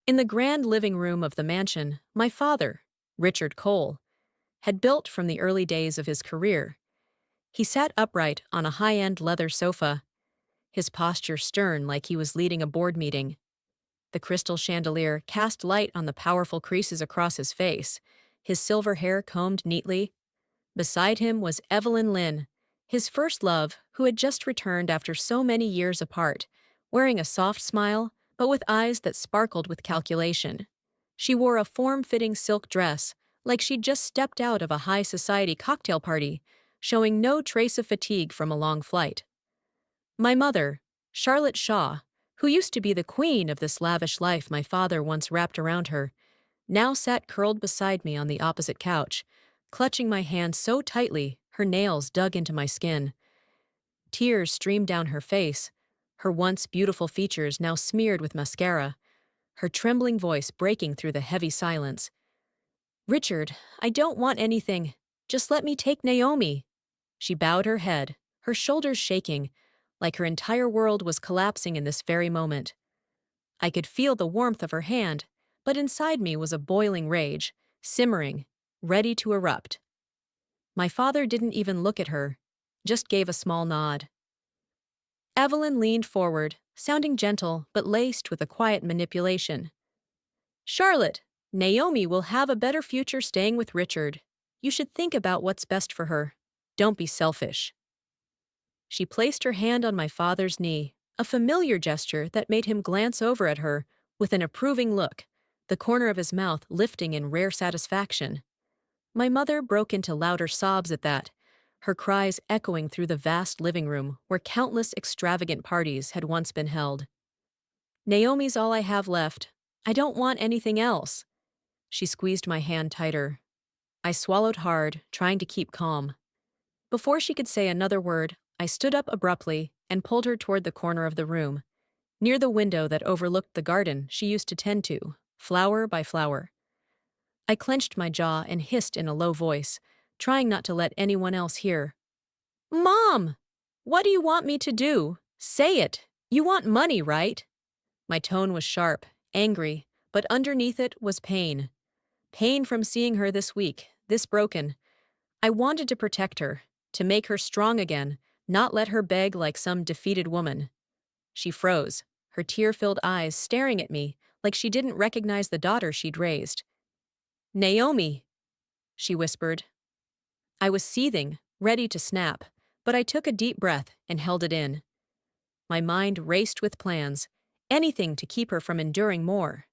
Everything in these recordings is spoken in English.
In the grand living room of the mansion, my father, Richard Cole, had built from the early days of his career. He sat upright on a high-end leather sofa, his posture stern like he was leading a board meeting. The crystal chandelier cast light on the powerful creases across his face, his silver hair combed neatly. Beside him was Evelyn Lynn, his first love, who had just returned after so many years apart, wearing a soft smile, but with eyes that sparkled with calculation. She wore a form-fitting silk dress, like she'd just stepped out of a high society cocktail party, showing no trace of fatigue from a long flight. My mother, Charlotte Shaw, who used to be the queen of this lavish life my father once wrapped around her, now sat curled beside me on the opposite couch, clutching my hand so tightly her nails dug into my skin. Tears streamed down her face, her once beautiful features now smeared with mascara, her trembling voice breaking through the heavy silence. "Richard, I don't want anything. Just let me take Naomi." She bowed her head, her shoulders shaking, like her entire world was collapsing in this very moment. I could feel the warmth of her hand, but inside me was a boiling rage, simmering, ready to erupt. My father didn't even look at her, just gave a small nod. Evelyn leaned forward, sounding gentle but laced with a quiet manipulation. "Charlotte, Naomi will have a better future staying with Richard. You should think about what's best for her. Don't be selfish." She placed her hand on my father's knee, a familiar gesture that made him glance over at her with an approving look, the corner of his mouth lifting in rare satisfaction. My mother broke into louder sobs at that, her cries echoing through the vast living room where countless extravagant parties had once been held. "Naomi's all I have left. I don't want anything else." She squeezed my hand tighter. I swallowed hard, trying to keep calm. Before she could say another word, I stood up abruptly and pulled her toward the corner of the room, near the window that overlooked the garden she used to tend to, flower by flower. I clenched my jaw and hissed in a low voice, trying not to let anyone else hear. "Mom! What do you want me to do? Say it! You want money, right?" My tone was sharp, angry, but underneath it was pain. Pain from seeing her this weak, this broken. I wanted to protect her, to make her strong again, not let her beg like some defeated woman. She froze, her tear-filled eyes staring at me like she didn't recognize the daughter she'd raised. "Naomi," she whispered. I was seething, ready to snap, but I took a deep breath and held it in. My mind raced with plans, anything to keep her from enduring more.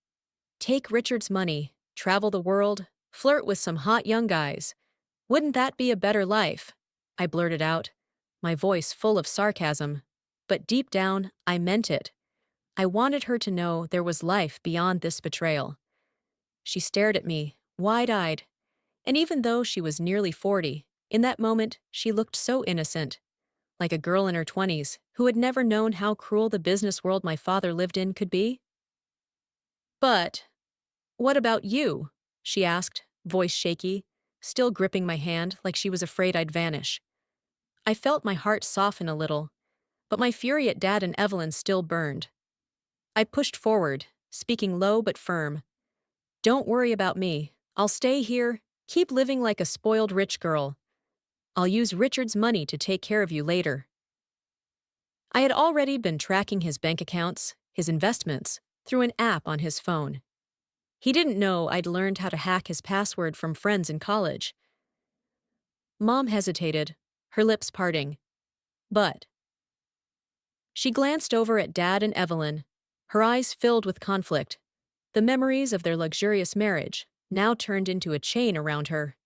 Take Richard's money, travel the world, flirt with some hot young guys. Wouldn't that be a better life? I blurted out, my voice full of sarcasm. But deep down, I meant it. I wanted her to know there was life beyond this betrayal. She stared at me, wide-eyed, and even though she was nearly 40, in that moment she looked so innocent, like a girl in her 20s who had never known how cruel the business world my father lived in could be. "But what about you?" she asked, voice shaky, still gripping my hand like she was afraid I'd vanish. I felt my heart soften a little, but my fury at Dad and Evelyn still burned. I pushed forward, speaking low but firm. "Don't worry about me. I'll stay here, keep living like a spoiled rich girl. I'll use Richard's money to take care of you later." I had already been tracking his bank accounts, his investments, through an app on his phone. He didn't know I'd learned how to hack his password from friends in college. Mom hesitated, her lips parting. "But—" She glanced over at Dad and Evelyn, her eyes filled with conflict. The memories of their luxurious marriage now turned into a chain around her.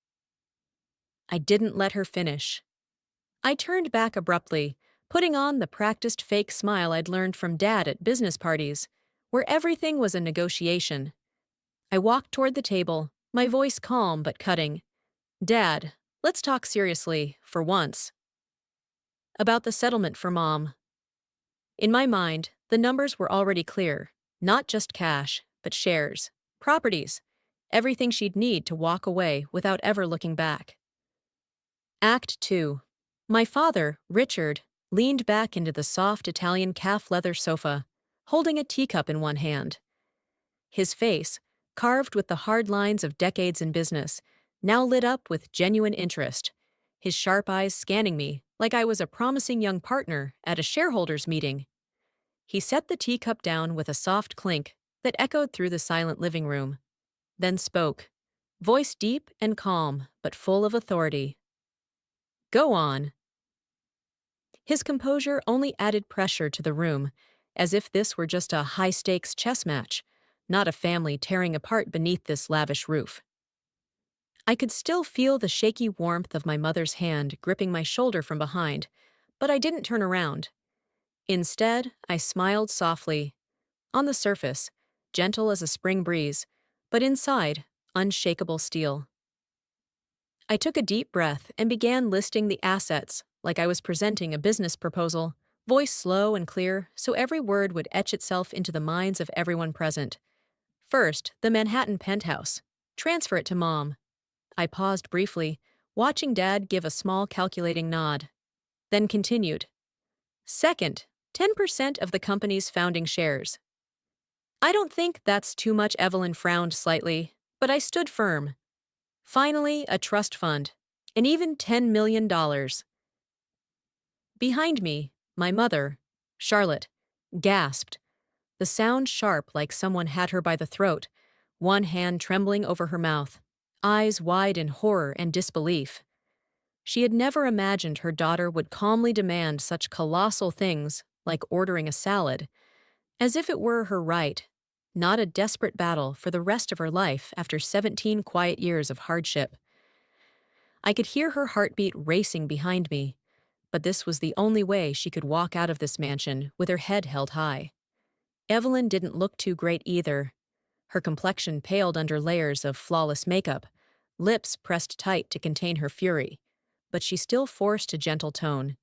I didn't let her finish. I turned back abruptly, putting on the practiced fake smile I'd learned from Dad at business parties, where everything was a negotiation. I walked toward the table, my voice calm but cutting. "Dad, let's talk seriously, for once. About the settlement for Mom." In my mind, the numbers were already clear. Not just cash, but shares, properties, everything she'd need to walk away without ever looking back. Act 2. My father, Richard, leaned back into the soft Italian calf leather sofa, holding a teacup in one hand. His face, carved with the hard lines of decades in business, now lit up with genuine interest, his sharp eyes scanning me like I was a promising young partner at a shareholders meeting. He set the teacup down with a soft clink that echoed through the silent living room, then spoke, voice deep and calm, but full of authority. Go on. His composure only added pressure to the room, as if this were just a high-stakes chess match, not a family tearing apart beneath this lavish roof. I could still feel the shaky warmth of my mother's hand gripping my shoulder from behind, but I didn't turn around. Instead, I smiled softly. On the surface, gentle as a spring breeze, but inside, unshakable steel. I took a deep breath and began listing the assets, like I was presenting a business proposal, voice slow and clear so every word would etch itself into the minds of everyone present. First, the Manhattan penthouse. Transfer it to Mom. I paused briefly, watching Dad give a small calculating nod. Then continued. Second, 10% of the company's founding shares. I don't think that's too much. Evelyn frowned slightly, but I stood firm. Finally, a trust fund, and even $10 million. Behind me, my mother, Charlotte, gasped, the sound sharp like someone had her by the throat, one hand trembling over her mouth, eyes wide in horror and disbelief. She had never imagined her daughter would calmly demand such colossal things like ordering a salad, as if it were her right, not a desperate battle for the rest of her life after 17 quiet years of hardship. I could hear her heartbeat racing behind me, but this was the only way she could walk out of this mansion with her head held high. Evelyn didn't look too great either. Her complexion paled under layers of flawless makeup, lips pressed tight to contain her fury, but she still forced a gentle tone.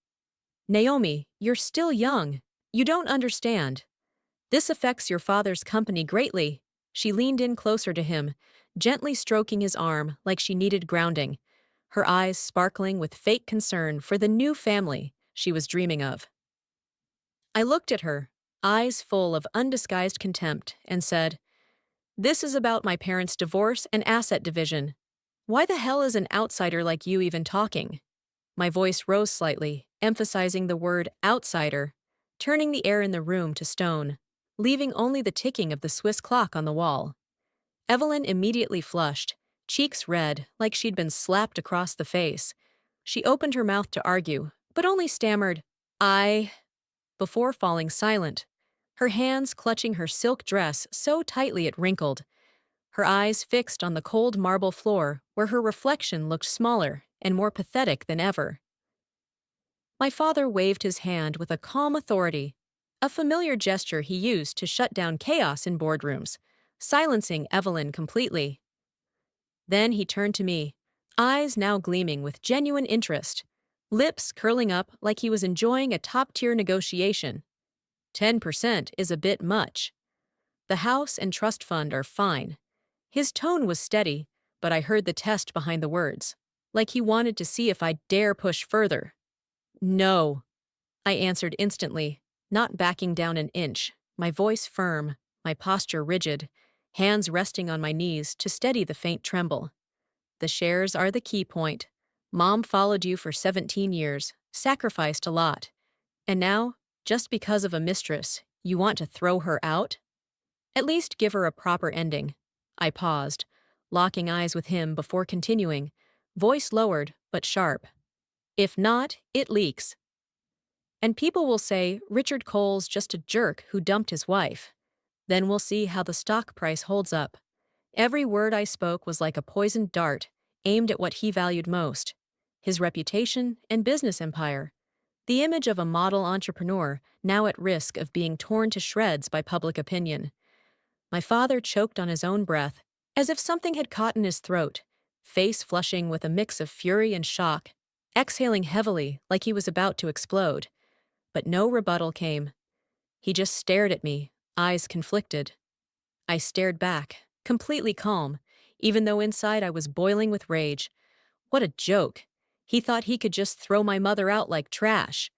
Naomi, you're still young. You don't understand. This affects your father's company greatly. She leaned in closer to him, gently stroking his arm like she needed grounding, her eyes sparkling with fake concern for the new family she was dreaming of. I looked at her, eyes full of undisguised contempt, and said, This is about my parents' divorce and asset division. Why the hell is an outsider like you even talking? My voice rose slightly, emphasizing the word outsider, turning the air in the room to stone, leaving only the ticking of the Swiss clock on the wall. Evelyn immediately flushed, cheeks red like she'd been slapped across the face. She opened her mouth to argue, but only stammered, before falling silent, her hands clutching her silk dress so tightly it wrinkled, her eyes fixed on the cold marble floor where her reflection looked smaller and more pathetic than ever. My father waved his hand with a calm authority, a familiar gesture he used to shut down chaos in boardrooms, silencing Evelyn completely. Then he turned to me, eyes now gleaming with genuine interest, lips curling up like he was enjoying a top-tier negotiation. 10% is a bit much. The house and trust fund are fine. His tone was steady, but I heard the test behind the words, like he wanted to see if I'd dare push further. No, I answered instantly, not backing down an inch, my voice firm, my posture rigid, hands resting on my knees to steady the faint tremble. The shares are the key point. Mom followed you for 17 years, sacrificed a lot. And now, just because of a mistress, you want to throw her out? At least give her a proper ending. I paused, locking eyes with him before continuing, voice lowered but sharp. If not, it leaks. And people will say Richard Cole's just a jerk who dumped his wife. Then we'll see how the stock price holds up. Every word I spoke was like a poisoned dart, aimed at what he valued most, his reputation and business empire, the image of a model entrepreneur now at risk of being torn to shreds by public opinion. My father choked on his own breath, as if something had caught in his throat, face flushing with a mix of fury and shock, exhaling heavily like he was about to explode. But no rebuttal came. He just stared at me, eyes conflicted. I stared back, completely calm, even though inside I was boiling with rage. What a joke. He thought he could just throw my mother out like trash.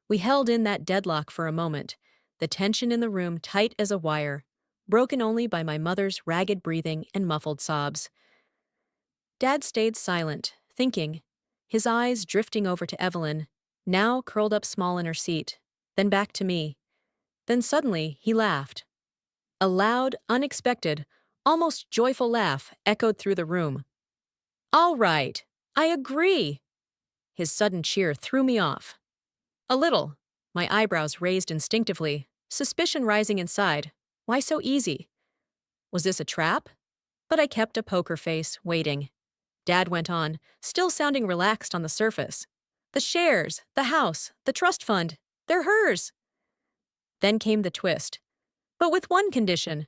We held in that deadlock for a moment, the tension in the room tight as a wire. broken only by my mother's ragged breathing and muffled sobs. Dad stayed silent, thinking, his eyes drifting over to Evelyn, now curled up small in her seat, then back to me. Then suddenly he laughed. A loud, unexpected, almost joyful laugh echoed through the room. "All right, I agree." His sudden cheer threw me off. A little, my eyebrows raised instinctively, suspicion rising inside. Why so easy? Was this a trap? But I kept a poker face, waiting. Dad went on, still sounding relaxed on the surface. "The shares, the house, the trust fund, they're hers." Then came the twist. "But with one condition."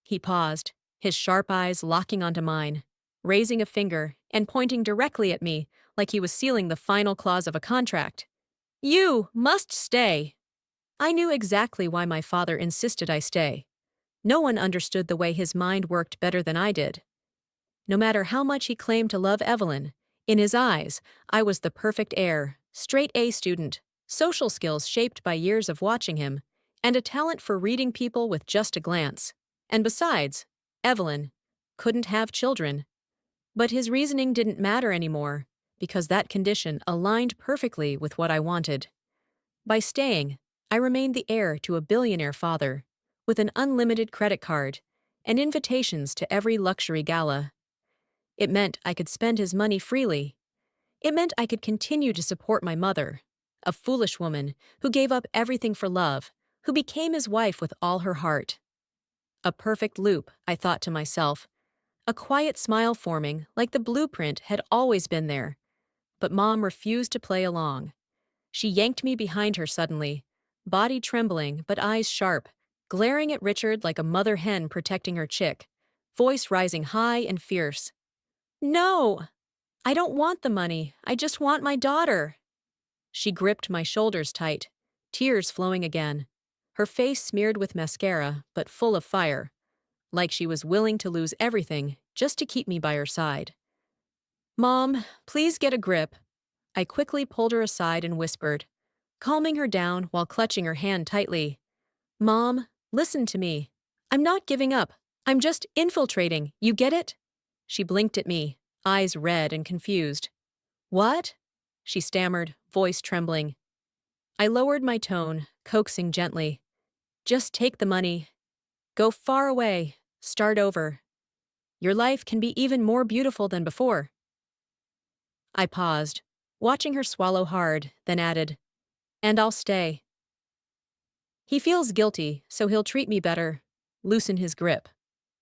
He paused, his sharp eyes locking onto mine, raising a finger and pointing directly at me like he was sealing the final clause of a contract. "You must stay." I knew exactly why my father insisted I stay. No one understood the way his mind worked better than I did. No matter how much he claimed to love Evelyn, in his eyes, I was the perfect heir, straight A student, social skills shaped by years of watching him, and a talent for reading people with just a glance. And besides, Evelyn couldn't have children. But his reasoning didn't matter anymore, because that condition aligned perfectly with what I wanted. By staying, I remained the heir to a billionaire father, with an unlimited credit card, and invitations to every luxury gala. It meant I could spend his money freely. It meant I could continue to support my mother, a foolish woman who gave up everything for love, who became his wife with all her heart. A perfect loop, I thought to myself, a quiet smile forming like the blueprint had always been there. But Mom refused to play along. She yanked me behind her suddenly, body trembling but eyes sharp, glaring at Richard like a mother hen protecting her chick, voice rising high and fierce. "No! I don't want the money. I just want my daughter." She gripped my shoulders tight, tears flowing again, her face smeared with mascara but full of fire, like she was willing to lose everything just to keep me by her side. "Mom, please get a grip." I quickly pulled her aside and whispered, calming her down while clutching her hand tightly. "Mom, listen to me. I'm not giving up. I'm just infiltrating. You get it?" She blinked at me, eyes red and confused. "What?" she stammered, voice trembling. I lowered my tone, coaxing gently. "Just take the money. Go far away. Start over. Your life can be even more beautiful than before." I paused, watching her swallow hard, then added, "And I'll stay." He feels guilty, so he'll treat me better. Loosen his grip.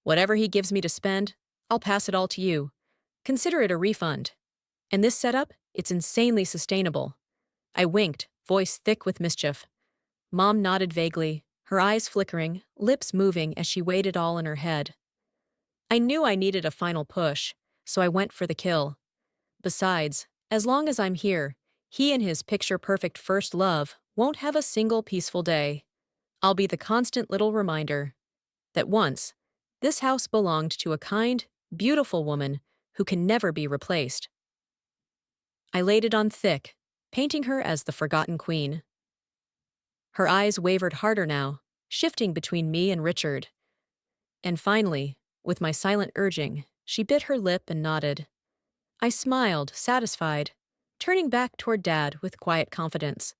Whatever he gives me to spend, I'll pass it all to you. Consider it a refund. And this setup, it's insanely sustainable. I winked, voice thick with mischief. Mom nodded vaguely, her eyes flickering, lips moving as she weighed it all in her head. I knew I needed a final push, so I went for the kill. Besides, as long as I'm here, he and his picture-perfect first love won't have a single peaceful day. I'll be the constant little reminder that once, this house belonged to a kind, beautiful woman who can never be replaced. I laid it on thick, painting her as the forgotten queen. Her eyes wavered harder now, shifting between me and Richard. And finally, with my silent urging, she bit her lip and nodded. I smiled, satisfied, turning back toward Dad with quiet confidence.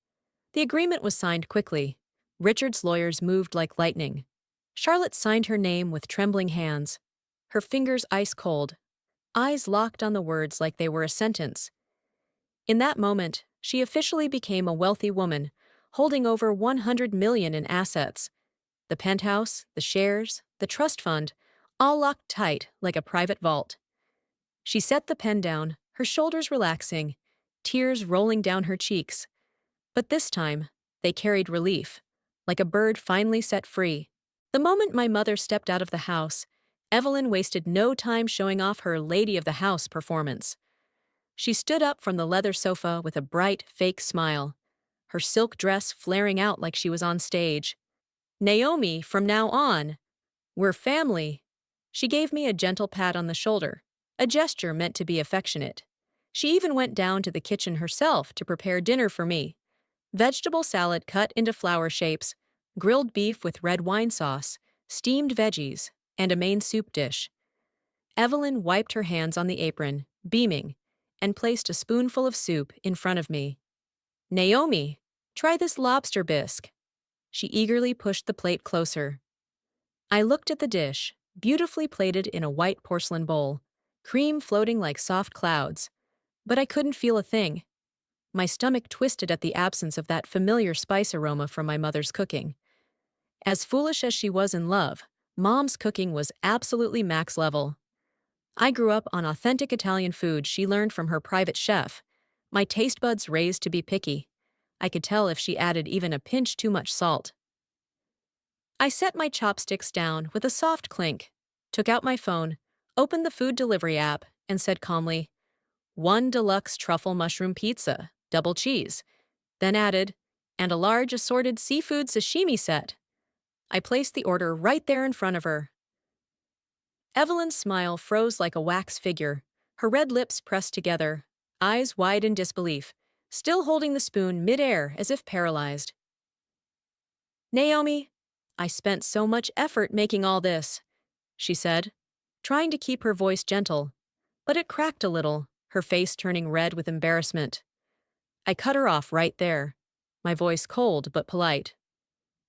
The agreement was signed quickly. Richard's lawyers moved like lightning. Charlotte signed her name with trembling hands, her fingers ice cold, eyes locked on the words like they were a sentence. In that moment, she officially became a wealthy woman, holding over 100 million in assets. The penthouse, the shares, the trust fund, all locked tight like a private vault. She set the pen down, her shoulders relaxing, tears rolling down her cheeks. But this time, they carried relief, like a bird finally set free. The moment my mother stepped out of the house, Evelyn wasted no time showing off her lady of the house performance. She stood up from the leather sofa with a bright, fake smile, her silk dress flaring out like she was on stage. "Naomi, from now on, we're family." She gave me a gentle pat on the shoulder, a gesture meant to be affectionate. She even went down to the kitchen herself to prepare dinner for me. Vegetable salad cut into flower shapes, grilled beef with red wine sauce, steamed veggies, and a main soup dish. Evelyn wiped her hands on the apron, beaming, and placed a spoonful of soup in front of me. Naomi, try this lobster bisque. She eagerly pushed the plate closer. I looked at the dish, beautifully plated in a white porcelain bowl, cream floating like soft clouds. But I couldn't feel a thing. My stomach twisted at the absence of that familiar spice aroma from my mother's cooking. As foolish as she was in love, Mom's cooking was absolutely max level. I grew up on authentic Italian food she learned from her private chef. My taste buds raised to be picky. I could tell if she added even a pinch too much salt. I set my chopsticks down with a soft clink, took out my phone, opened the food delivery app, and said calmly, "One deluxe truffle mushroom pizza, double cheese," then added, "and a large assorted seafood sashimi set." I placed the order right there in front of her. Evelyn's smile froze like a wax figure, her red lips pressed together, eyes wide in disbelief, still holding the spoon midair as if paralyzed. "Naomi, I spent so much effort making all this," she said, trying to keep her voice gentle, but it cracked a little, her face turning red with embarrassment. I cut her off right there, my voice cold but polite.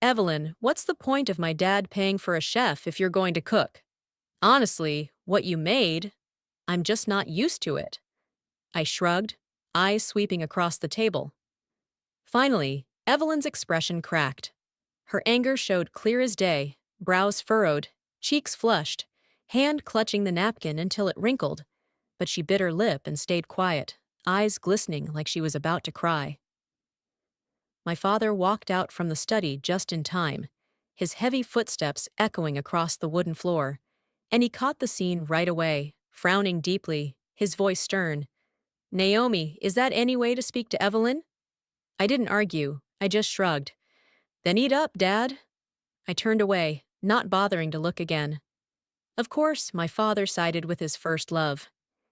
"Evelyn, what's the point of my dad paying for a chef if you're going to cook? Honestly, what you made, I'm just not used to it." I shrugged, eyes sweeping across the table. Finally, Evelyn's expression cracked. Her anger showed clear as day, brows furrowed, cheeks flushed, hand clutching the napkin until it wrinkled, but she bit her lip and stayed quiet, eyes glistening like she was about to cry. My father walked out from the study just in time, his heavy footsteps echoing across the wooden floor, and he caught the scene right away, frowning deeply, his voice stern. "Naomi, is that any way to speak to Evelyn?" I didn't argue, I just shrugged. "Then eat up, Dad." I turned away, not bothering to look again. Of course, my father sided with his first love.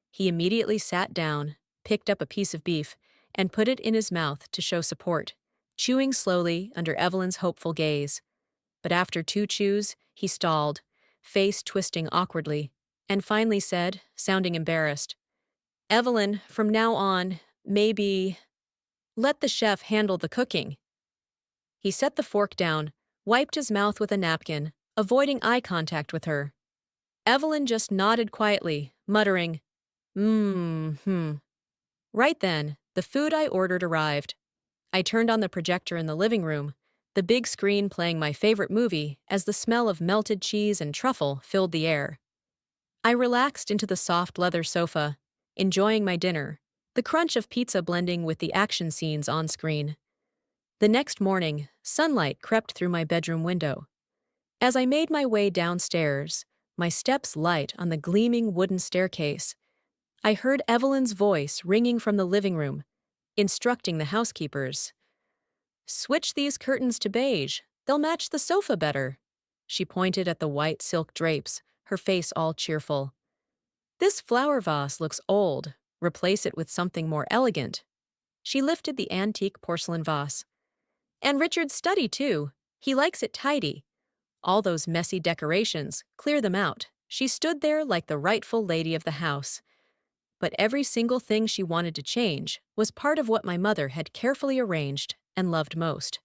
He immediately sat down, picked up a piece of beef, and put it in his mouth to show support, chewing slowly under Evelyn's hopeful gaze. But after 2 chews, he stalled, face twisting awkwardly, and finally said, sounding embarrassed, "Evelyn, from now on, maybe let the chef handle the cooking." He set the fork down, wiped his mouth with a napkin, avoiding eye contact with her. Evelyn just nodded quietly, muttering, "Hmm." Right then, the food I ordered arrived. I turned on the projector in the living room, the big screen playing my favorite movie as the smell of melted cheese and truffle filled the air. I relaxed into the soft leather sofa, enjoying my dinner, the crunch of pizza blending with the action scenes on screen. The next morning, sunlight crept through my bedroom window. As I made my way downstairs, my steps light on the gleaming wooden staircase, I heard Evelyn's voice ringing from the living room, instructing the housekeepers. "Switch these curtains to beige. They'll match the sofa better." She pointed at the white silk drapes, her face all cheerful. "This flower vase looks old. Replace it with something more elegant." She lifted the antique porcelain vase. "And Richard's study, too. He likes it tidy. All those messy decorations, clear them out." She stood there like the rightful lady of the house. But every single thing she wanted to change was part of what my mother had carefully arranged and loved most.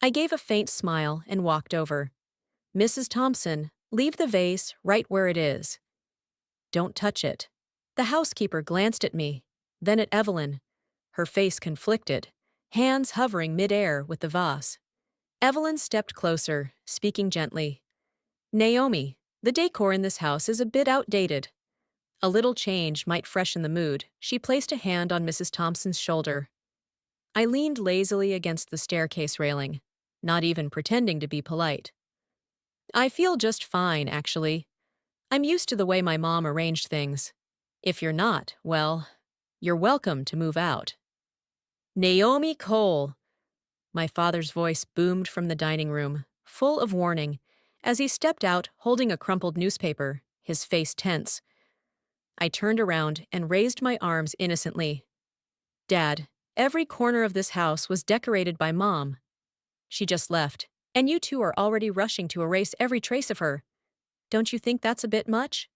I gave a faint smile and walked over. "Mrs. Thompson, leave the vase right where it is. Don't touch it." The housekeeper glanced at me, then at Evelyn, her face conflicted, hands hovering midair with the vase. Evelyn stepped closer, speaking gently. "Naomi, the decor in this house is a bit outdated. A little change might freshen the mood." She placed a hand on Mrs. Thompson's shoulder. I leaned lazily against the staircase railing, not even pretending to be polite. "I feel just fine, actually. I'm used to the way my mom arranged things. If you're not, well, you're welcome to move out." "Naomi Cole!" My father's voice boomed from the dining room, full of warning, as he stepped out holding a crumpled newspaper, his face tense. I turned around and raised my arms innocently. "Dad, every corner of this house was decorated by Mom. She just left. And you two are already rushing to erase every trace of her. Don't you think that's a bit much?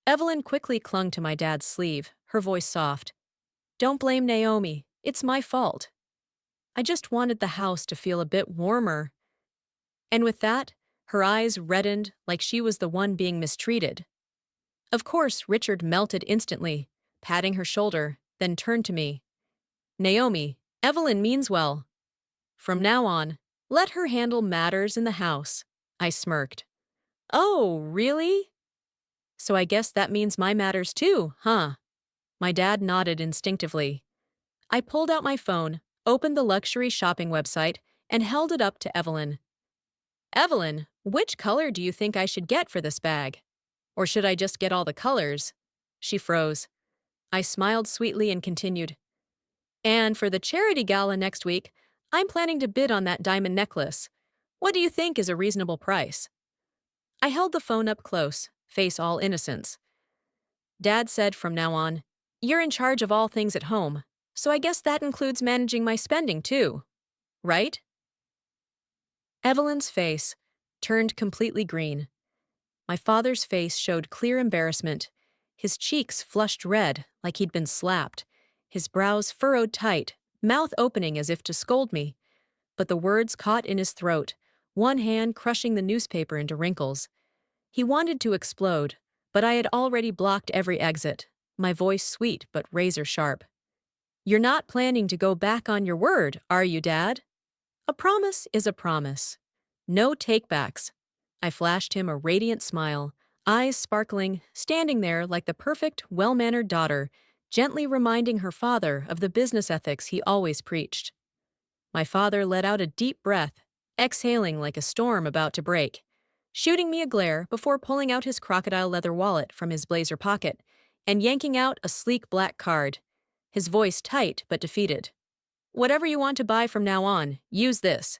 Evelyn quickly clung to my dad's sleeve, her voice soft. Don't blame Naomi. It's my fault. I just wanted the house to feel a bit warmer. And with that, her eyes reddened like she was the one being mistreated. Of course, Richard melted instantly, patting her shoulder, then turned to me. Naomi, Evelyn means well. From now on, let her handle matters in the house. I smirked. Oh, really? So I guess that means my matters too, huh? My dad nodded instinctively. I pulled out my phone, opened the luxury shopping website, and held it up to Evelyn. Evelyn, which color do you think I should get for this bag? Or should I just get all the colors? She froze. I smiled sweetly and continued. And for the charity gala next week, I'm planning to bid on that diamond necklace. What do you think is a reasonable price? I held the phone up close, face all innocence. Dad said from now on, you're in charge of all things at home, so I guess that includes managing my spending too, right? Evelyn's face turned completely green. My father's face showed clear embarrassment. His cheeks flushed red like he'd been slapped, his brows furrowed tight, mouth opening as if to scold me. But the words caught in his throat, one hand crushing the newspaper into wrinkles. He wanted to explode, but I had already blocked every exit, my voice sweet but razor sharp. You're not planning to go back on your word, are you, Dad? A promise is a promise. No takebacks. I flashed him a radiant smile, eyes sparkling, standing there like the perfect, well-mannered daughter, gently reminding her father of the business ethics he always preached. My father let out a deep breath, exhaling like a storm about to break, shooting me a glare before pulling out his crocodile leather wallet from his blazer pocket and yanking out a sleek black card, his voice tight but defeated. Whatever you want to buy from now on, use this.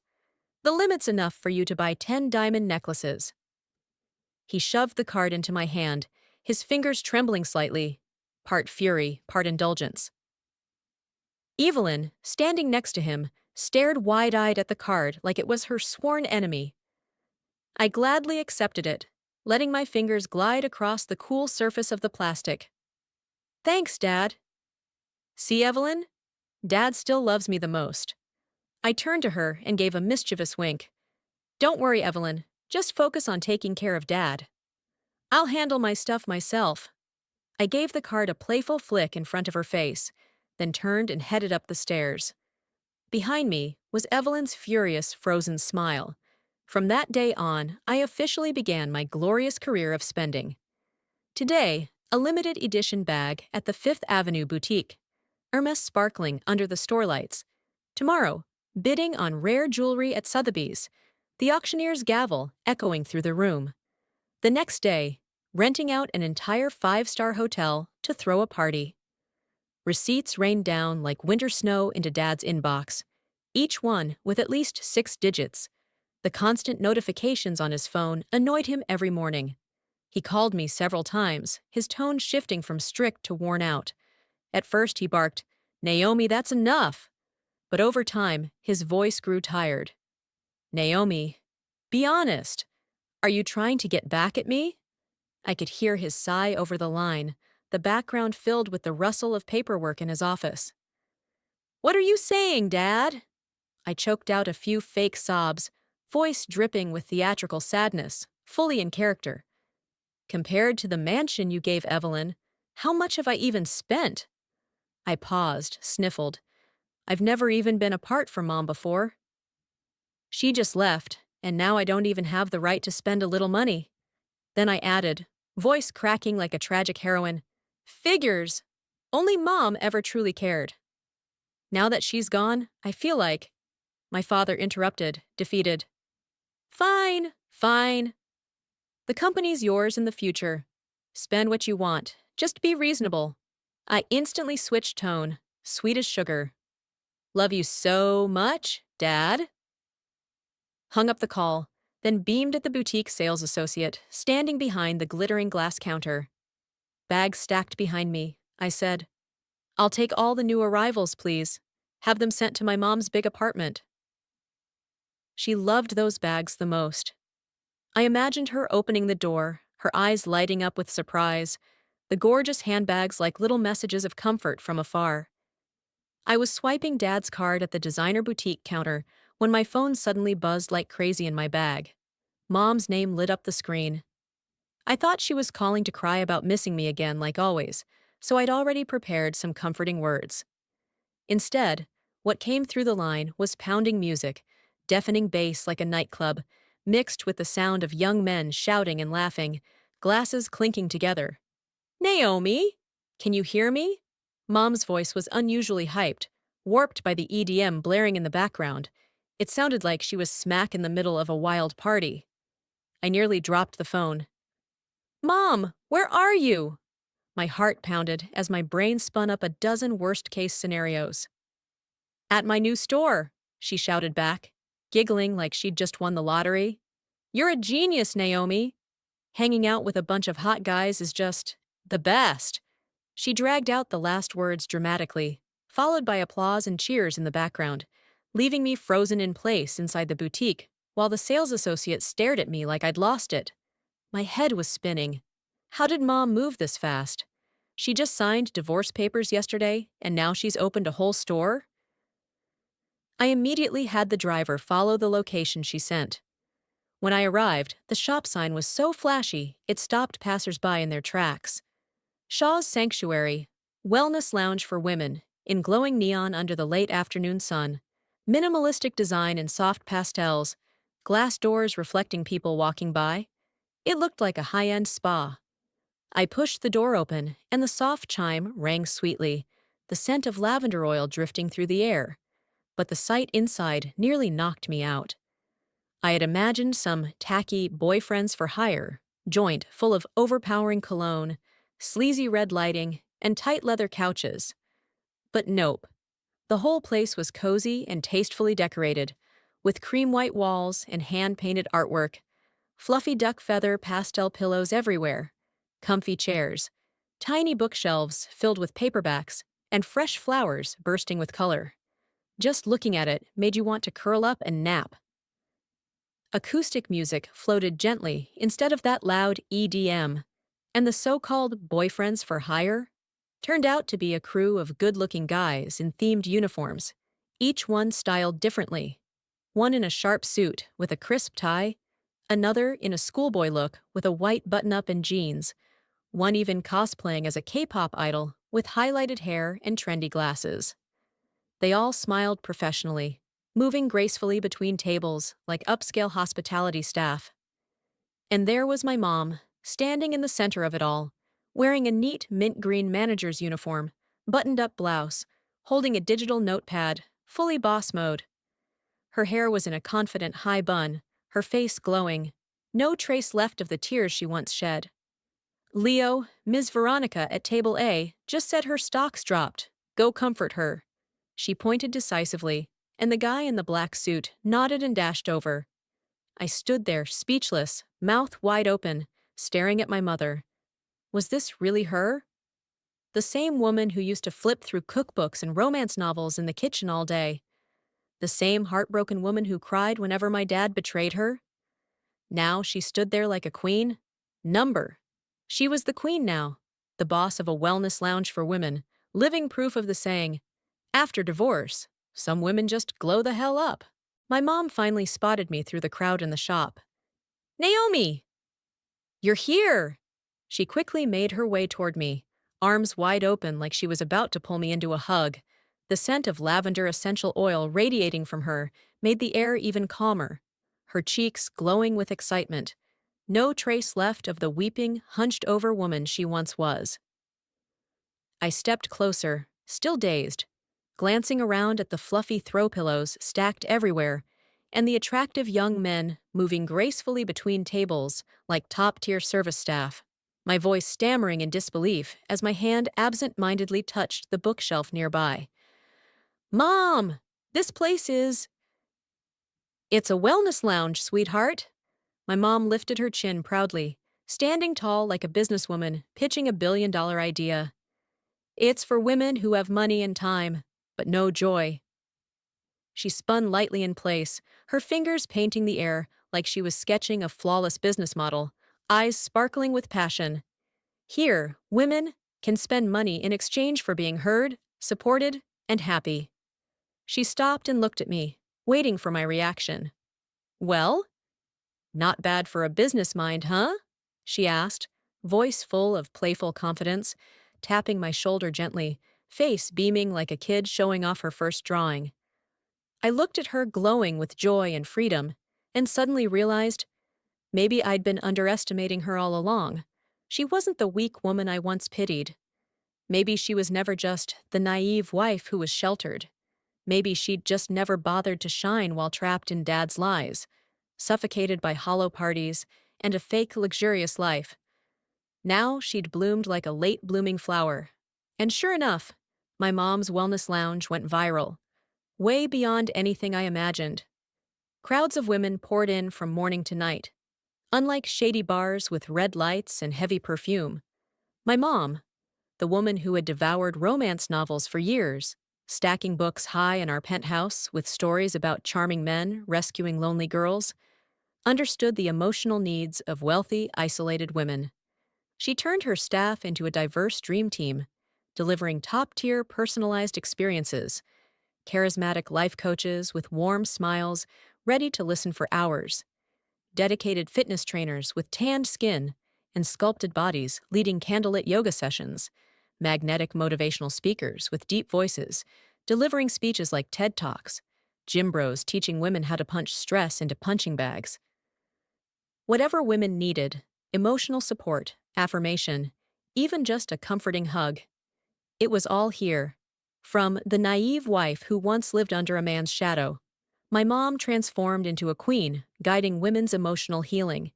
The limit's enough for you to buy 10 diamond necklaces. He shoved the card into my hand, his fingers trembling slightly, part fury, part indulgence. Evelyn, standing next to him, stared wide-eyed at the card like it was her sworn enemy. I gladly accepted it, letting my fingers glide across the cool surface of the plastic. Thanks, Dad. See, Evelyn? Dad still loves me the most. I turned to her and gave a mischievous wink. Don't worry, Evelyn. Just focus on taking care of Dad. I'll handle my stuff myself. I gave the card a playful flick in front of her face, then turned and headed up the stairs. Behind me was Evelyn's furious, frozen smile. From that day on, I officially began my glorious career of spending. Today, a limited edition bag at the Fifth Avenue boutique, Hermes sparkling under the store lights. Tomorrow, bidding on rare jewelry at Sotheby's, the auctioneer's gavel echoing through the room. The next day, renting out an entire five-star hotel to throw a party. Receipts rained down like winter snow into Dad's inbox, each one with at least 6 digits. The constant notifications on his phone annoyed him every morning. He called me several times, his tone shifting from strict to worn out. At first he barked, "Naomi, that's enough!" But over time, his voice grew tired. "Naomi, be honest. Are you trying to get back at me?" I could hear his sigh over the line, the background filled with the rustle of paperwork in his office. "What are you saying, Dad?" I choked out a few fake sobs, voice dripping with theatrical sadness, fully in character. "Compared to the mansion you gave Evelyn, how much have I even spent?" I paused, sniffled. "I've never even been apart from Mom before. She just left, and now I don't even have the right to spend a little money." Then I added, voice cracking like a tragic heroine, "Figures! Only Mom ever truly cared. Now that she's gone, I feel like—" My father interrupted, defeated. "Fine, fine. The company's yours in the future. Spend what you want. Just be reasonable." I instantly switched tone, sweet as sugar. "Love you so much, Dad." Hung up the call, then beamed at the boutique sales associate, standing behind the glittering glass counter. Bags stacked behind me, I said. "I'll take all the new arrivals, please. Have them sent to my mom's big apartment." She loved those bags the most. I imagined her opening the door, her eyes lighting up with surprise, the gorgeous handbags like little messages of comfort from afar. I was swiping Dad's card at the designer boutique counter when my phone suddenly buzzed like crazy in my bag. Mom's name lit up the screen. I thought she was calling to cry about missing me again, like always, so I'd already prepared some comforting words. Instead, what came through the line was pounding music, deafening bass like a nightclub, mixed with the sound of young men shouting and laughing, glasses clinking together. Naomi! Can you hear me? Mom's voice was unusually hyped, warped by the EDM blaring in the background. It sounded like she was smack in the middle of a wild party. I nearly dropped the phone. Mom, where are you? My heart pounded as my brain spun up a dozen worst-case scenarios. At my new store, she shouted back, giggling like she'd just won the lottery. You're a genius, Naomi. Hanging out with a bunch of hot guys is just the best. She dragged out the last words dramatically, followed by applause and cheers in the background, leaving me frozen in place inside the boutique while the sales associate stared at me like I'd lost it. My head was spinning. How did Mom move this fast? She just signed divorce papers yesterday, and now she's opened a whole store? I immediately had the driver follow the location she sent. When I arrived, the shop sign was so flashy, it stopped passersby in their tracks. Shaw's Sanctuary, wellness lounge for women, in glowing neon under the late afternoon sun, minimalistic design in soft pastels, glass doors reflecting people walking by. It looked like a high-end spa. I pushed the door open, and the soft chime rang sweetly, the scent of lavender oil drifting through the air. But the sight inside nearly knocked me out. I had imagined some tacky boyfriends for hire joint full of overpowering cologne, sleazy red lighting, and tight leather couches. But nope. The whole place was cozy and tastefully decorated, with cream white walls and hand-painted artwork, fluffy duck feather pastel pillows everywhere, comfy chairs, tiny bookshelves filled with paperbacks, and fresh flowers bursting with color. Just looking at it made you want to curl up and nap. Acoustic music floated gently instead of that loud EDM, and the so-called boyfriends for hire turned out to be a crew of good-looking guys in themed uniforms, each one styled differently. One in a sharp suit with a crisp tie, another in a schoolboy look with a white button-up and jeans, one even cosplaying as a K-pop idol with highlighted hair and trendy glasses. They all smiled professionally, moving gracefully between tables like upscale hospitality staff. And there was my mom, standing in the center of it all, wearing a neat mint green manager's uniform, buttoned-up blouse, holding a digital notepad, fully boss mode. Her hair was in a confident high bun, her face glowing, no trace left of the tears she once shed. Leo, Ms. Veronica at Table A, just said her stocks dropped. Go comfort her. She pointed decisively, and the guy in the black suit nodded and dashed over. I stood there, speechless, mouth wide open, staring at my mother. Was this really her? The same woman who used to flip through cookbooks and romance novels in the kitchen all day. The same heartbroken woman who cried whenever my dad betrayed her. Now she stood there like a queen. Number. She was the queen now, the boss of a wellness lounge for women, living proof of the saying, after divorce, some women just glow the hell up. My mom finally spotted me through the crowd in the shop. Naomi! You're here! She quickly made her way toward me, arms wide open like she was about to pull me into a hug. The scent of lavender essential oil radiating from her made the air even calmer, her cheeks glowing with excitement. No trace left of the weeping, hunched-over woman she once was. I stepped closer, still dazed, glancing around at the fluffy throw pillows stacked everywhere, and the attractive young men moving gracefully between tables like top-tier service staff, my voice stammering in disbelief as my hand absent-mindedly touched the bookshelf nearby. Mom! This place is... It's a wellness lounge, sweetheart. My mom lifted her chin proudly, standing tall like a businesswoman pitching a billion-dollar idea. It's for women who have money and time, but no joy. She spun lightly in place, her fingers painting the air like she was sketching a flawless business model, eyes sparkling with passion. Here, women can spend money in exchange for being heard, supported, and happy. She stopped and looked at me, waiting for my reaction. Well, not bad for a business mind, huh? She asked, voice full of playful confidence, tapping my shoulder gently, face beaming like a kid showing off her first drawing. I looked at her glowing with joy and freedom, and suddenly realized maybe I'd been underestimating her all along. She wasn't the weak woman I once pitied. Maybe she was never just the naive wife who was sheltered. Maybe she'd just never bothered to shine while trapped in Dad's lies, suffocated by hollow parties and a fake luxurious life. Now she'd bloomed like a late-blooming flower. And sure enough, my mom's wellness lounge went viral, way beyond anything I imagined. Crowds of women poured in from morning to night. Unlike shady bars with red lights and heavy perfume, my mom, the woman who had devoured romance novels for years, stacking books high in our penthouse with stories about charming men rescuing lonely girls, understood the emotional needs of wealthy, isolated women. She turned her staff into a diverse dream team, delivering top-tier personalized experiences, charismatic life coaches with warm smiles ready to listen for hours, dedicated fitness trainers with tanned skin and sculpted bodies leading candlelit yoga sessions, magnetic motivational speakers with deep voices, delivering speeches like TED Talks, gym bros teaching women how to punch stress into punching bags. Whatever women needed, emotional support, affirmation, even just a comforting hug, it was all here. From the naive wife who once lived under a man's shadow, my mom transformed into a queen, guiding women's emotional healing.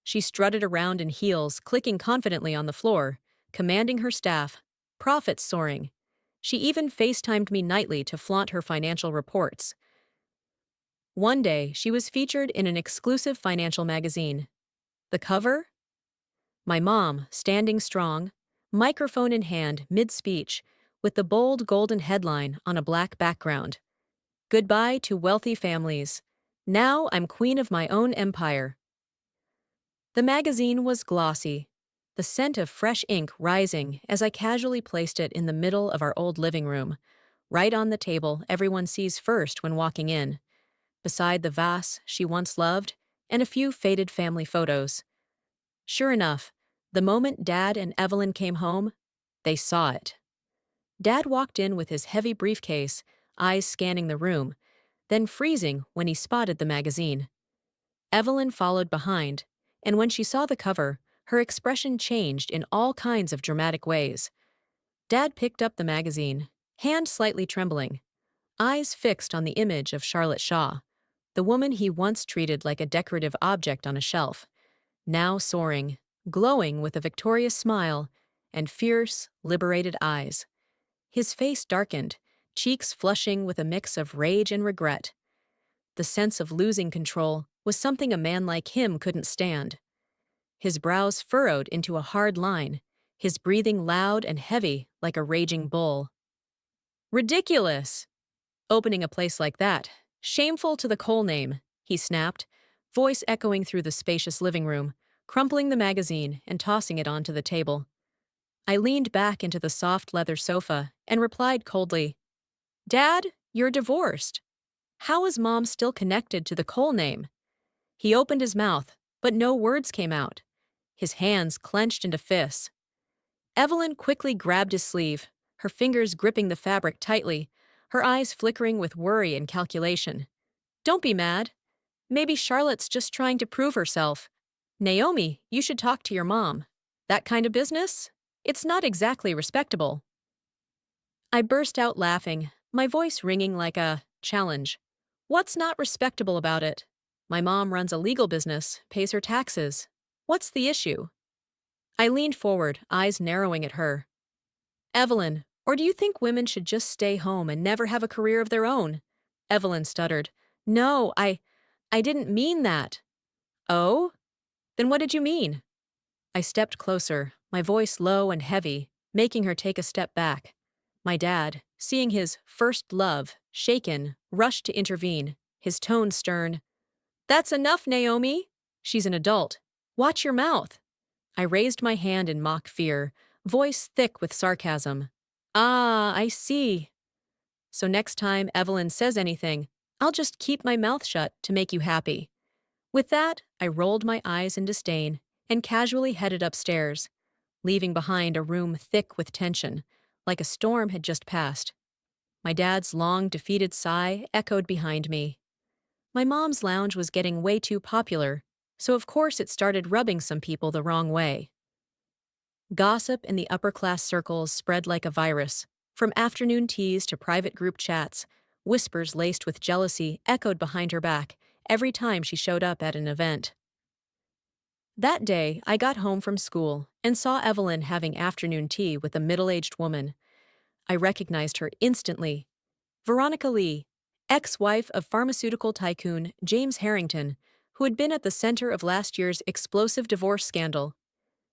She strutted around in heels, clicking confidently on the floor, commanding her staff, profits soaring. She even FaceTimed me nightly to flaunt her financial reports. One day, she was featured in an exclusive financial magazine. The cover? My mom, standing strong, microphone in hand, mid-speech, with the bold golden headline on a black background. Goodbye to wealthy families. Now I'm queen of my own empire. The magazine was glossy, the scent of fresh ink rising as I casually placed it in the middle of our old living room, right on the table everyone sees first when walking in, beside the vase she once loved and a few faded family photos. Sure enough, the moment Dad and Evelyn came home, they saw it. Dad walked in with his heavy briefcase, eyes scanning the room, then freezing when he spotted the magazine. Evelyn followed behind, and when she saw the cover, her expression changed in all kinds of dramatic ways. Dad picked up the magazine, hand slightly trembling, eyes fixed on the image of Charlotte Shaw, the woman he once treated like a decorative object on a shelf, now soaring, glowing with a victorious smile and fierce, liberated eyes. His face darkened, cheeks flushing with a mix of rage and regret. The sense of losing control was something a man like him couldn't stand. His brows furrowed into a hard line, his breathing loud and heavy like a raging bull. Ridiculous! Opening a place like that. Shameful to the Cole name, he snapped, voice echoing through the spacious living room, crumpling the magazine and tossing it onto the table. I leaned back into the soft leather sofa and replied coldly, Dad, you're divorced. How is Mom still connected to the Cole name? He opened his mouth, but no words came out. His hands clenched into fists. Evelyn quickly grabbed his sleeve, her fingers gripping the fabric tightly, her eyes flickering with worry and calculation. Don't be mad. Maybe Charlotte's just trying to prove herself. Naomi, you should talk to your mom. That kind of business? It's not exactly respectable. I burst out laughing, my voice ringing like a challenge. What's not respectable about it? My mom runs a legal business, pays her taxes. What's the issue? I leaned forward, eyes narrowing at her. Evelyn, or do you think women should just stay home and never have a career of their own? Evelyn stuttered. No, I didn't mean that. Oh? Then what did you mean? I stepped closer, my voice low and heavy, making her take a step back. My dad, Seeing his first love shaken, rushed to intervene, his tone stern. That's enough, Naomi. She's an adult. Watch your mouth. I raised my hand in mock fear, voice thick with sarcasm. Ah, I see. So next time Evelyn says anything, I'll just keep my mouth shut to make you happy. With that, I rolled my eyes in disdain and casually headed upstairs, leaving behind a room thick with tension, like a storm had just passed. My dad's long, defeated sigh echoed behind me. My mom's lounge was getting way too popular, so of course it started rubbing some people the wrong way. Gossip in the upper-class circles spread like a virus. From afternoon teas to private group chats, whispers laced with jealousy echoed behind her back every time she showed up at an event. That day, I got home from school and saw Evelyn having afternoon tea with a middle-aged woman. I recognized her instantly. Veronica Lee, ex-wife of pharmaceutical tycoon James Harrington, who had been at the center of last year's explosive divorce scandal.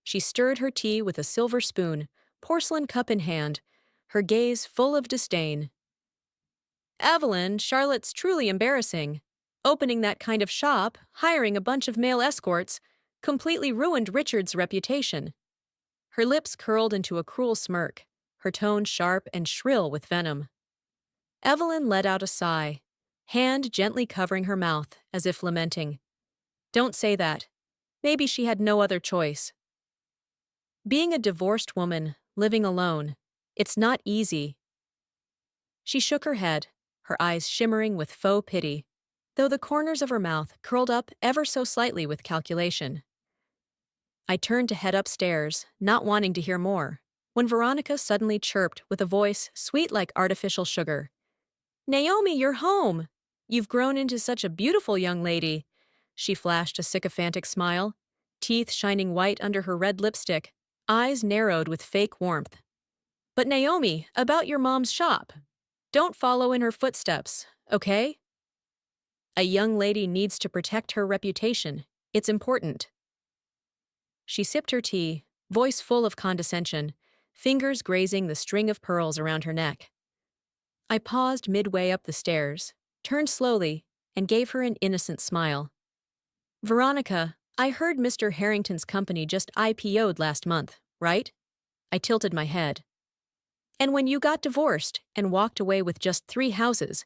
She stirred her tea with a silver spoon, porcelain cup in hand, her gaze full of disdain. Evelyn, Charlotte's truly embarrassing. Opening that kind of shop, hiring a bunch of male escorts, completely ruined Richard's reputation. Her lips curled into a cruel smirk, her tone sharp and shrill with venom. Evelyn let out a sigh, hand gently covering her mouth as if lamenting. Don't say that. Maybe she had no other choice. Being a divorced woman, living alone, it's not easy. She shook her head, her eyes shimmering with faux pity, though the corners of her mouth curled up ever so slightly with calculation. I turned to head upstairs, not wanting to hear more, when Veronica suddenly chirped with a voice sweet like artificial sugar. Naomi, you're home! You've grown into such a beautiful young lady. She flashed a sycophantic smile, teeth shining white under her red lipstick, eyes narrowed with fake warmth. But Naomi, about your mom's shop. Don't follow in her footsteps, okay? A young lady needs to protect her reputation. It's important. She sipped her tea, voice full of condescension, fingers grazing the string of pearls around her neck. I paused midway up the stairs, turned slowly, and gave her an innocent smile. Veronica, I heard Mr. Harrington's company just IPO'd last month, right? I tilted my head. And when you got divorced and walked away with just 3 houses,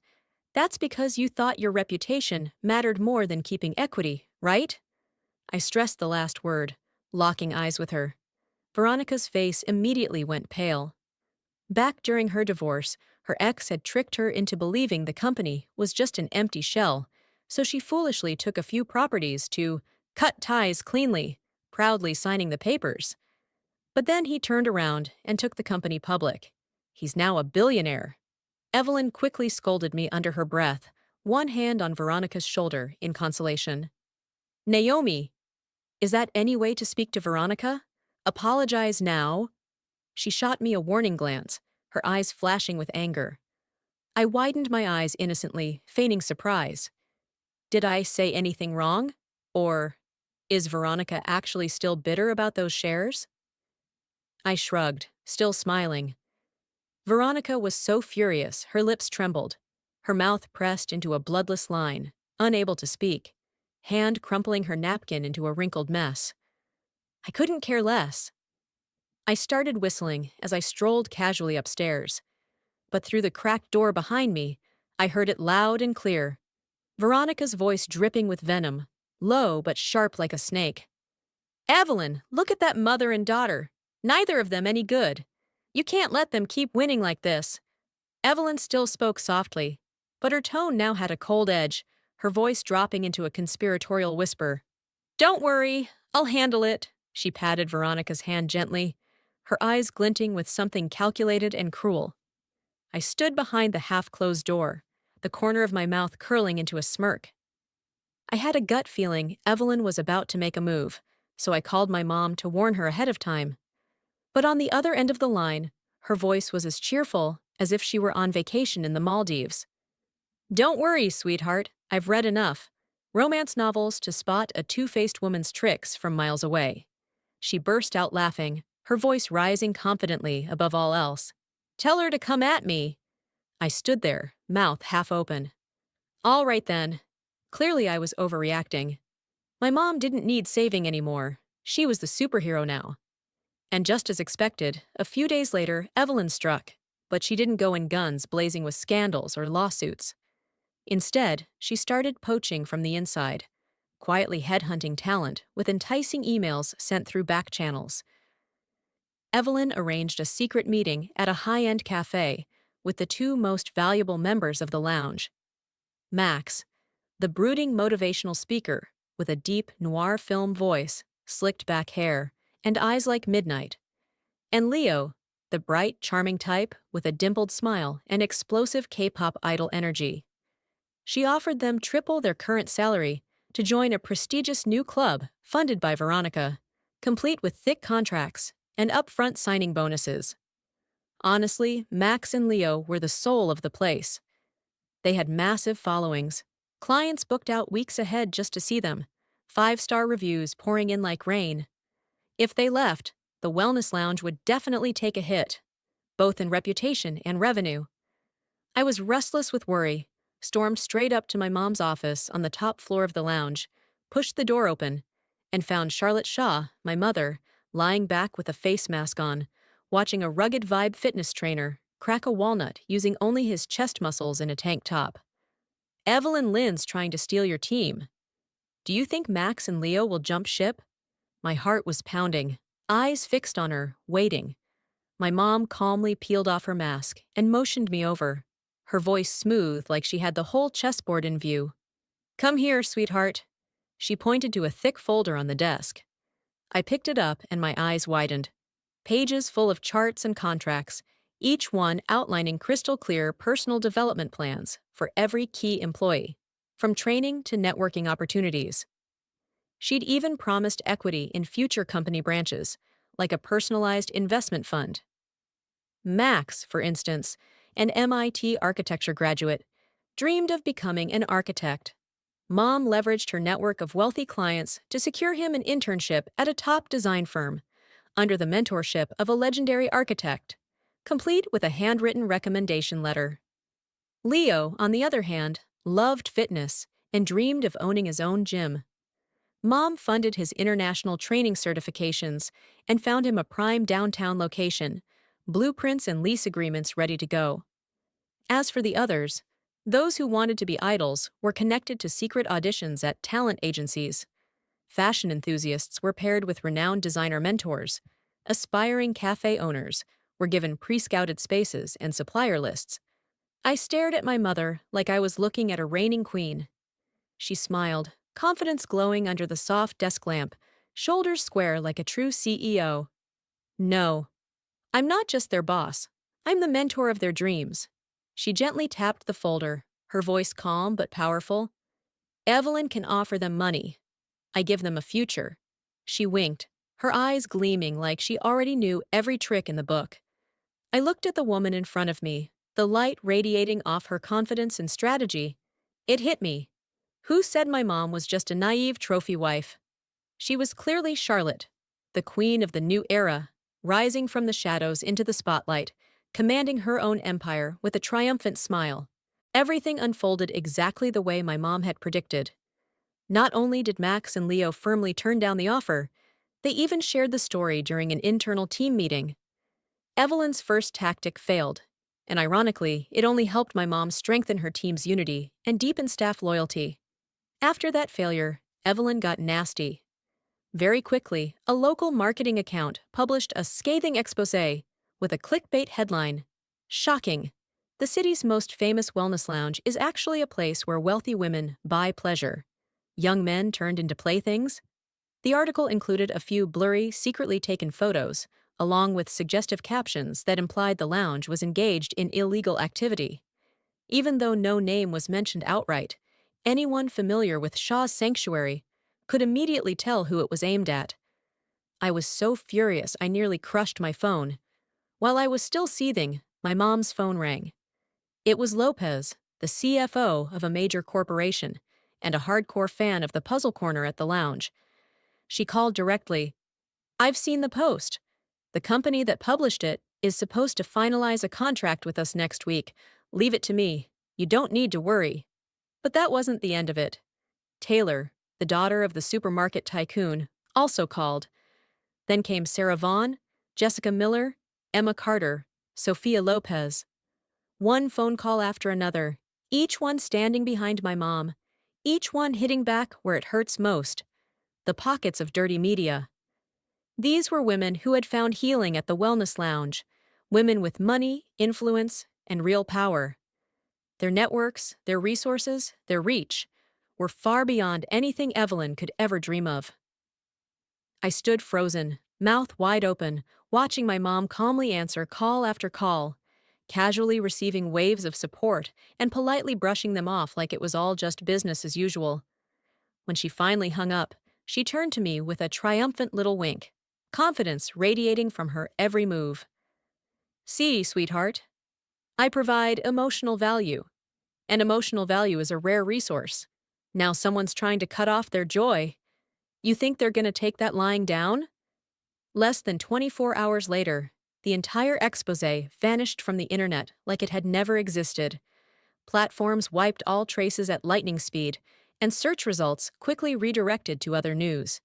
that's because you thought your reputation mattered more than keeping equity, right? I stressed the last word, locking eyes with her. Veronica's face immediately went pale. Back during her divorce, her ex had tricked her into believing the company was just an empty shell, so she foolishly took a few properties to cut ties cleanly, proudly signing the papers. But then he turned around and took the company public. He's now a billionaire. Evelyn quickly scolded me under her breath, one hand on Veronica's shoulder in consolation. Naomi, is that any way to speak to Veronica? Apologize now. She shot me a warning glance, her eyes flashing with anger. I widened my eyes innocently, feigning surprise. Did I say anything wrong? Or is Veronica actually still bitter about those shares? I shrugged, still smiling. Veronica was so furious, her lips trembled, her mouth pressed into a bloodless line, unable to speak, hand crumpling her napkin into a wrinkled mess. I couldn't care less. I started whistling as I strolled casually upstairs, but through the cracked door behind me, I heard it loud and clear. Veronica's voice dripping with venom, low but sharp like a snake. Evelyn, look at that mother and daughter. Neither of them any good. You can't let them keep winning like this. Evelyn still spoke softly, but her tone now had a cold edge, her voice dropping into a conspiratorial whisper. Don't worry, I'll handle it. She patted Veronica's hand gently, her eyes glinting with something calculated and cruel. I stood behind the half-closed door, the corner of my mouth curling into a smirk. I had a gut feeling Evelyn was about to make a move, so I called my mom to warn her ahead of time. But on the other end of the line, her voice was as cheerful as if she were on vacation in the Maldives. Don't worry, sweetheart, I've read enough. Romance novels to spot a two-faced woman's tricks from miles away. She burst out laughing, her voice rising confidently above all else. Tell her to come at me. I stood there, mouth half open. All right then. Clearly I was overreacting. My mom didn't need saving anymore. She was the superhero now. And just as expected, a few days later, Evelyn struck. But she didn't go in guns blazing with scandals or lawsuits. Instead, she started poaching from the inside, quietly headhunting talent with enticing emails sent through back channels. Evelyn arranged a secret meeting at a high-end cafe with the two most valuable members of the lounge. Max, the brooding motivational speaker with a deep noir film voice, slicked back hair, and eyes like midnight. And Leo, the bright, charming type with a dimpled smile and explosive K-pop idol energy. She offered them triple their current salary to join a prestigious new club funded by Veronica, complete with thick contracts and upfront signing bonuses. Honestly, Max and Leo were the soul of the place. They had massive followings. Clients booked out weeks ahead just to see them, 5-star reviews pouring in like rain. If they left, the wellness lounge would definitely take a hit, both in reputation and revenue. I was restless with worry, stormed straight up to my mom's office on the top floor of the lounge, pushed the door open, and found Charlotte Shaw, my mother, lying back with a face mask on, watching a rugged vibe fitness trainer crack a walnut using only his chest muscles in a tank top. Evelyn Lynn's trying to steal your team. Do you think Max and Leo will jump ship? My heart was pounding, eyes fixed on her, waiting. My mom calmly peeled off her mask and motioned me over, her voice smooth like she had the whole chessboard in view. Come here, sweetheart. She pointed to a thick folder on the desk. I picked it up and my eyes widened. Pages full of charts and contracts, each one outlining crystal-clear personal development plans for every key employee, from training to networking opportunities. She'd even promised equity in future company branches, like a personalized investment fund. Max, for instance, an MIT architecture graduate, dreamed of becoming an architect. Mom leveraged her network of wealthy clients to secure him an internship at a top design firm, under the mentorship of a legendary architect, complete with a handwritten recommendation letter. Leo, on the other hand, loved fitness and dreamed of owning his own gym. Mom funded his international training certifications and found him a prime downtown location, blueprints and lease agreements ready to go. As for the others, those who wanted to be idols were connected to secret auditions at talent agencies. Fashion enthusiasts were paired with renowned designer mentors. Aspiring cafe owners were given pre-scouted spaces and supplier lists. I stared at my mother like I was looking at a reigning queen. She smiled, confidence glowing under the soft desk lamp, shoulders square like a true CEO. No, I'm not just their boss. I'm the mentor of their dreams. She gently tapped the folder, her voice calm but powerful. Evelyn can offer them money. I give them a future. She winked, her eyes gleaming like she already knew every trick in the book. I looked at the woman in front of me, the light radiating off her confidence and strategy. It hit me. Who said my mom was just a naive trophy wife? She was clearly Charlotte, the queen of the new era, rising from the shadows into the spotlight, commanding her own empire with a triumphant smile. Everything unfolded exactly the way my mom had predicted. Not only did Max and Leo firmly turn down the offer, they even shared the story during an internal team meeting. Evelyn's first tactic failed, and ironically, it only helped my mom strengthen her team's unity and deepen staff loyalty. After that failure, Evelyn got nasty. Very quickly, a local marketing account published a scathing exposé with a clickbait headline. Shocking! The city's most famous wellness lounge is actually a place where wealthy women buy pleasure. Young men turned into playthings? The article included a few blurry, secretly taken photos, along with suggestive captions that implied the lounge was engaged in illegal activity. Even though no name was mentioned outright, anyone familiar with Shaw's sanctuary could immediately tell who it was aimed at. I was so furious I nearly crushed my phone. While I was still seething, my mom's phone rang. It was Lopez, the CFO of a major corporation, and a hardcore fan of the puzzle corner at the lounge. She called directly. I've seen the post. The company that published it is supposed to finalize a contract with us next week, Leave it to me. You don't need to worry. But that wasn't the end of it. Taylor, the daughter of the supermarket tycoon, also called. Then came Sarah Vaughn, Jessica Miller, Emma Carter, Sophia Lopez. One phone call after another, each one standing behind my mom, each one hitting back where it hurts most, the pockets of dirty media. These were women who had found healing at the wellness lounge, women with money, influence, and real power. Their networks, their resources, their reach were far beyond anything Evelyn could ever dream of. I stood frozen, mouth wide open, watching my mom calmly answer call after call, casually receiving waves of support and politely brushing them off like it was all just business as usual. When she finally hung up, she turned to me with a triumphant little wink, confidence radiating from her every move. See, sweetheart, I provide emotional value, and emotional value is a rare resource. Now someone's trying to cut off their joy. You think they're going to take that lying down? Less than 24 hours later, the entire exposé vanished from the internet like it had never existed. Platforms wiped all traces at lightning speed, and search results quickly redirected to other news.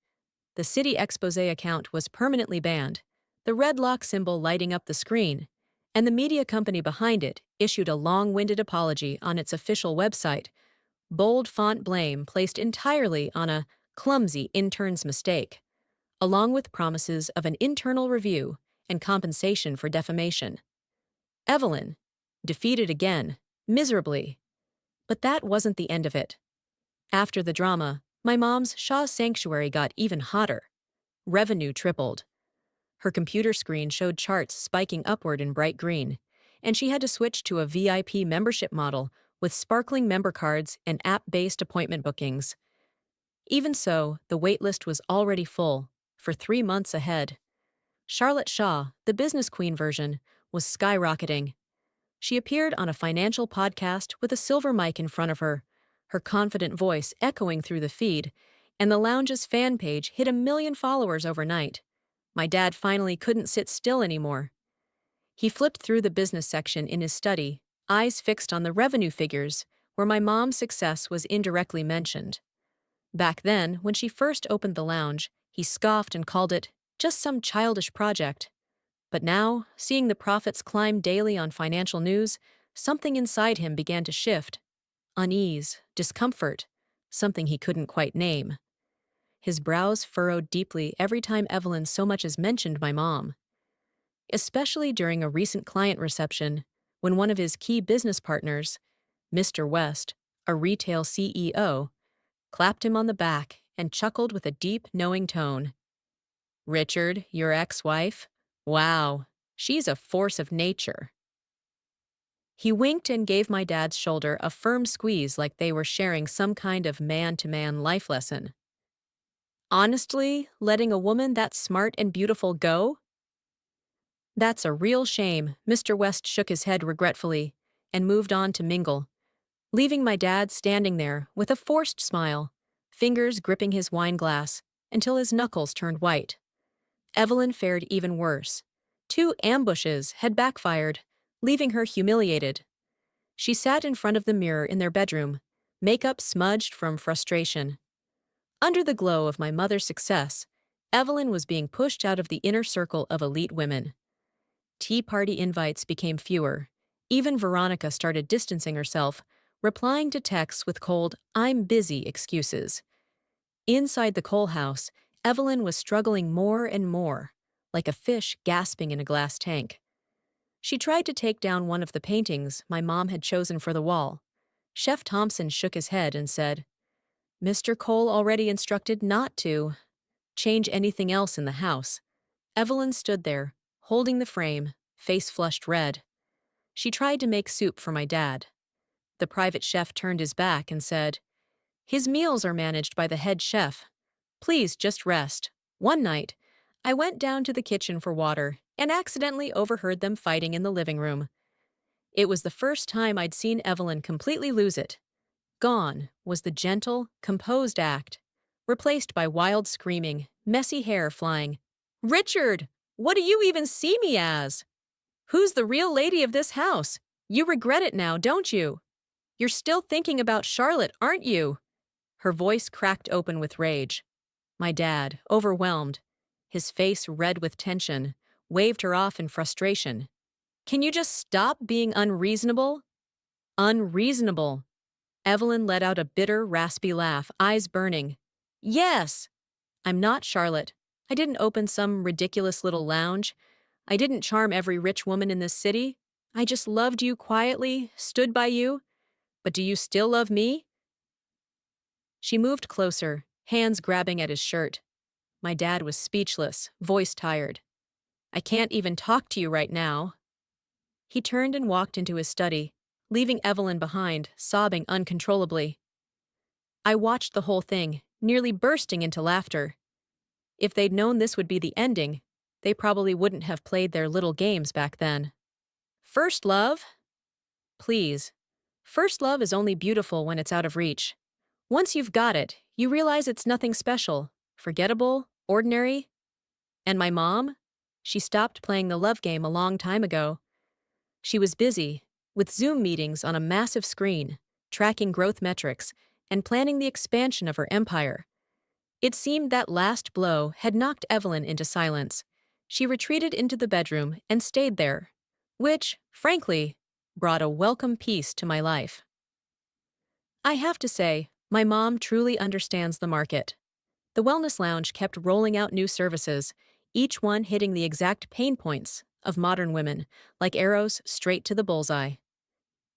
The City Exposé account was permanently banned, the red lock symbol lighting up the screen, and the media company behind it issued a long-winded apology on its official website, bold font blame placed entirely on a clumsy intern's mistake, along with promises of an internal review and compensation for defamation. Evelyn, defeated again, miserably. But that wasn't the end of it. After the drama, my mom's Shaw sanctuary got even hotter. Revenue tripled. Her computer screen showed charts spiking upward in bright green, and she had to switch to a VIP membership model with sparkling member cards and app-based appointment bookings. Even so, the waitlist was already full, for 3 months ahead. Charlotte Shaw, the business queen version, was skyrocketing. She appeared on a financial podcast with a silver mic in front of her, her confident voice echoing through the feed, and the lounge's fan page hit 1 million followers overnight. My dad finally couldn't sit still anymore. He flipped through the business section in his study, eyes fixed on the revenue figures, where my mom's success was indirectly mentioned. Back then, when she first opened the lounge, he scoffed and called it just some childish project. But now, seeing the profits climb daily on financial news, something inside him began to shift. Unease, discomfort, something he couldn't quite name. His brows furrowed deeply every time Evelyn so much as mentioned my mom. Especially during a recent client reception, when one of his key business partners, Mr. West, a retail CEO, clapped him on the back and chuckled with a deep, knowing tone. "Richard, your ex-wife? Wow, she's a force of nature." He winked and gave my dad's shoulder a firm squeeze like they were sharing some kind of man-to-man life lesson. Honestly, letting a woman that smart and beautiful go? That's a real shame. Mr. West shook his head regretfully and moved on to mingle, leaving my dad standing there with a forced smile, fingers gripping his wine glass until his knuckles turned white. Evelyn fared even worse. 2 ambushes had backfired, leaving her humiliated. She sat in front of the mirror in their bedroom, makeup smudged from frustration. Under the glow of my mother's success, Evelyn was being pushed out of the inner circle of elite women. Tea party invites became fewer. Even Veronica started distancing herself, replying to texts with cold, "I'm busy" excuses. Inside the Cole house, Evelyn was struggling more and more, like a fish gasping in a glass tank. She tried to take down one of the paintings my mom had chosen for the wall. Chef Thompson shook his head and said, "Mr. Cole already instructed not to change anything else in the house." Evelyn stood there, holding the frame, face flushed red. She tried to make soup for my dad. The private chef turned his back and said, "His meals are managed by the head chef. Please just rest." One night, I went down to the kitchen for water and accidentally overheard them fighting in the living room. It was the first time I'd seen Evelyn completely lose it. Gone was the gentle, composed act, replaced by wild screaming, messy hair flying. "Richard, what do you even see me as? Who's the real lady of this house? You regret it now, don't you? You're still thinking about Charlotte, aren't you? Her voice cracked open with rage. My dad, overwhelmed, his face red with tension, waved her off in frustration. Can you just stop being unreasonable? Unreasonable. Evelyn let out a bitter, raspy laugh, eyes burning. Yes! I'm not Charlotte. I didn't open some ridiculous little lounge. I didn't charm every rich woman in this city. I just loved you quietly, stood by you. But do you still love me? She moved closer, hands grabbing at his shirt. My dad was speechless, voice tired. I can't even talk to you right now. He turned and walked into his study, leaving Evelyn behind, sobbing uncontrollably. I watched the whole thing, nearly bursting into laughter. If they'd known this would be the ending, they probably wouldn't have played their little games back then. First love? Please. First love is only beautiful when it's out of reach. Once you've got it, you realize it's nothing special, forgettable, ordinary. And my mom? She stopped playing the love game a long time ago. She was busy, with Zoom meetings on a massive screen, tracking growth metrics, and planning the expansion of her empire. It seemed that last blow had knocked Evelyn into silence. She retreated into the bedroom and stayed there, which, frankly, brought a welcome peace to my life. I have to say, my mom truly understands the market. The Wellness Lounge kept rolling out new services, each one hitting the exact pain points of modern women, like arrows straight to the bullseye.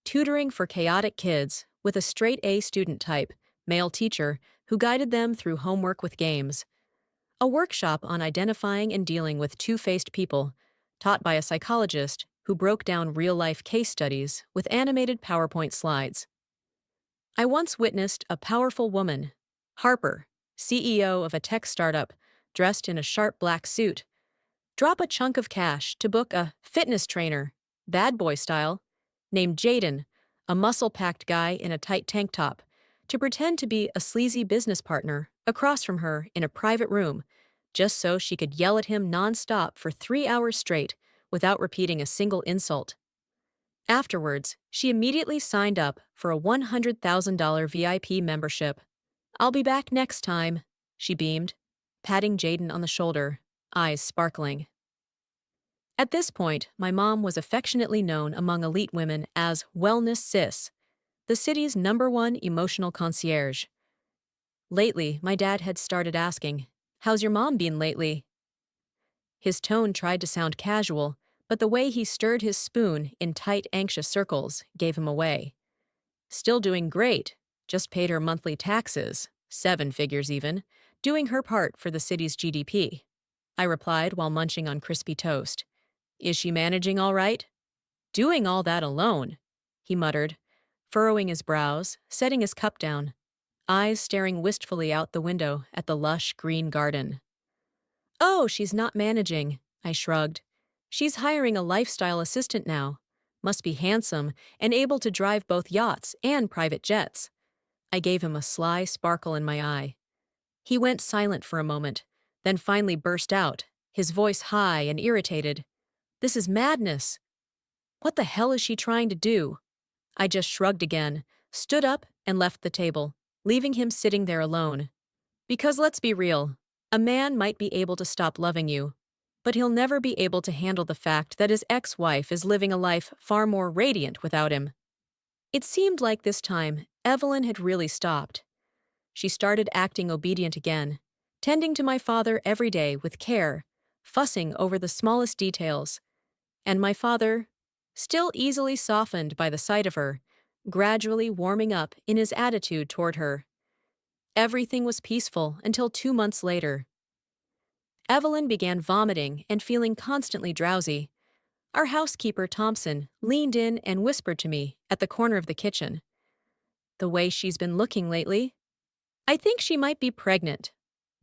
Tutoring for chaotic kids with a straight-A student type, male teacher, who guided them through homework with games. A workshop on identifying and dealing with two-faced people, taught by a psychologist who broke down real-life case studies with animated PowerPoint slides. I once witnessed a powerful woman, Harper, CEO of a tech startup, dressed in a sharp black suit, drop a chunk of cash to book a fitness trainer, bad boy style, named Jaden, a muscle-packed guy in a tight tank top, to pretend to be a sleazy business partner across from her in a private room, just so she could yell at him nonstop for 3 hours straight without repeating a single insult. Afterwards, she immediately signed up for a $100,000 VIP membership. I'll be back next time, she beamed, patting Jaden on the shoulder, eyes sparkling. At this point, my mom was affectionately known among elite women as Wellness Sis, the city's #1 emotional concierge. Lately, my dad had started asking, "How's your mom been lately?" His tone tried to sound casual, but the way he stirred his spoon in tight, anxious circles gave him away. Still doing great, just paid her monthly taxes, 7 figures even, doing her part for the city's GDP. I replied while munching on crispy toast. Is she managing all right? Doing all that alone, he muttered, furrowing his brows, setting his cup down, eyes staring wistfully out the window at the lush green garden. Oh, she's not managing, I shrugged. She's hiring a lifestyle assistant now. Must be handsome and able to drive both yachts and private jets. I gave him a sly sparkle in my eye. He went silent for a moment, then finally burst out, his voice high and irritated. This is madness. What the hell is she trying to do? I just shrugged again, stood up, and left the table, leaving him sitting there alone. Because let's be real, a man might be able to stop loving you, but he'll never be able to handle the fact that his ex-wife is living a life far more radiant without him. It seemed like this time, Evelyn had really stopped. She started acting obedient again, tending to my father every day with care, fussing over the smallest details. And my father, still easily softened by the sight of her, gradually warming up in his attitude toward her. Everything was peaceful until 2 months later. Evelyn began vomiting and feeling constantly drowsy. Our housekeeper, Thompson, leaned in and whispered to me at the corner of the kitchen. The way she's been looking lately. I think she might be pregnant.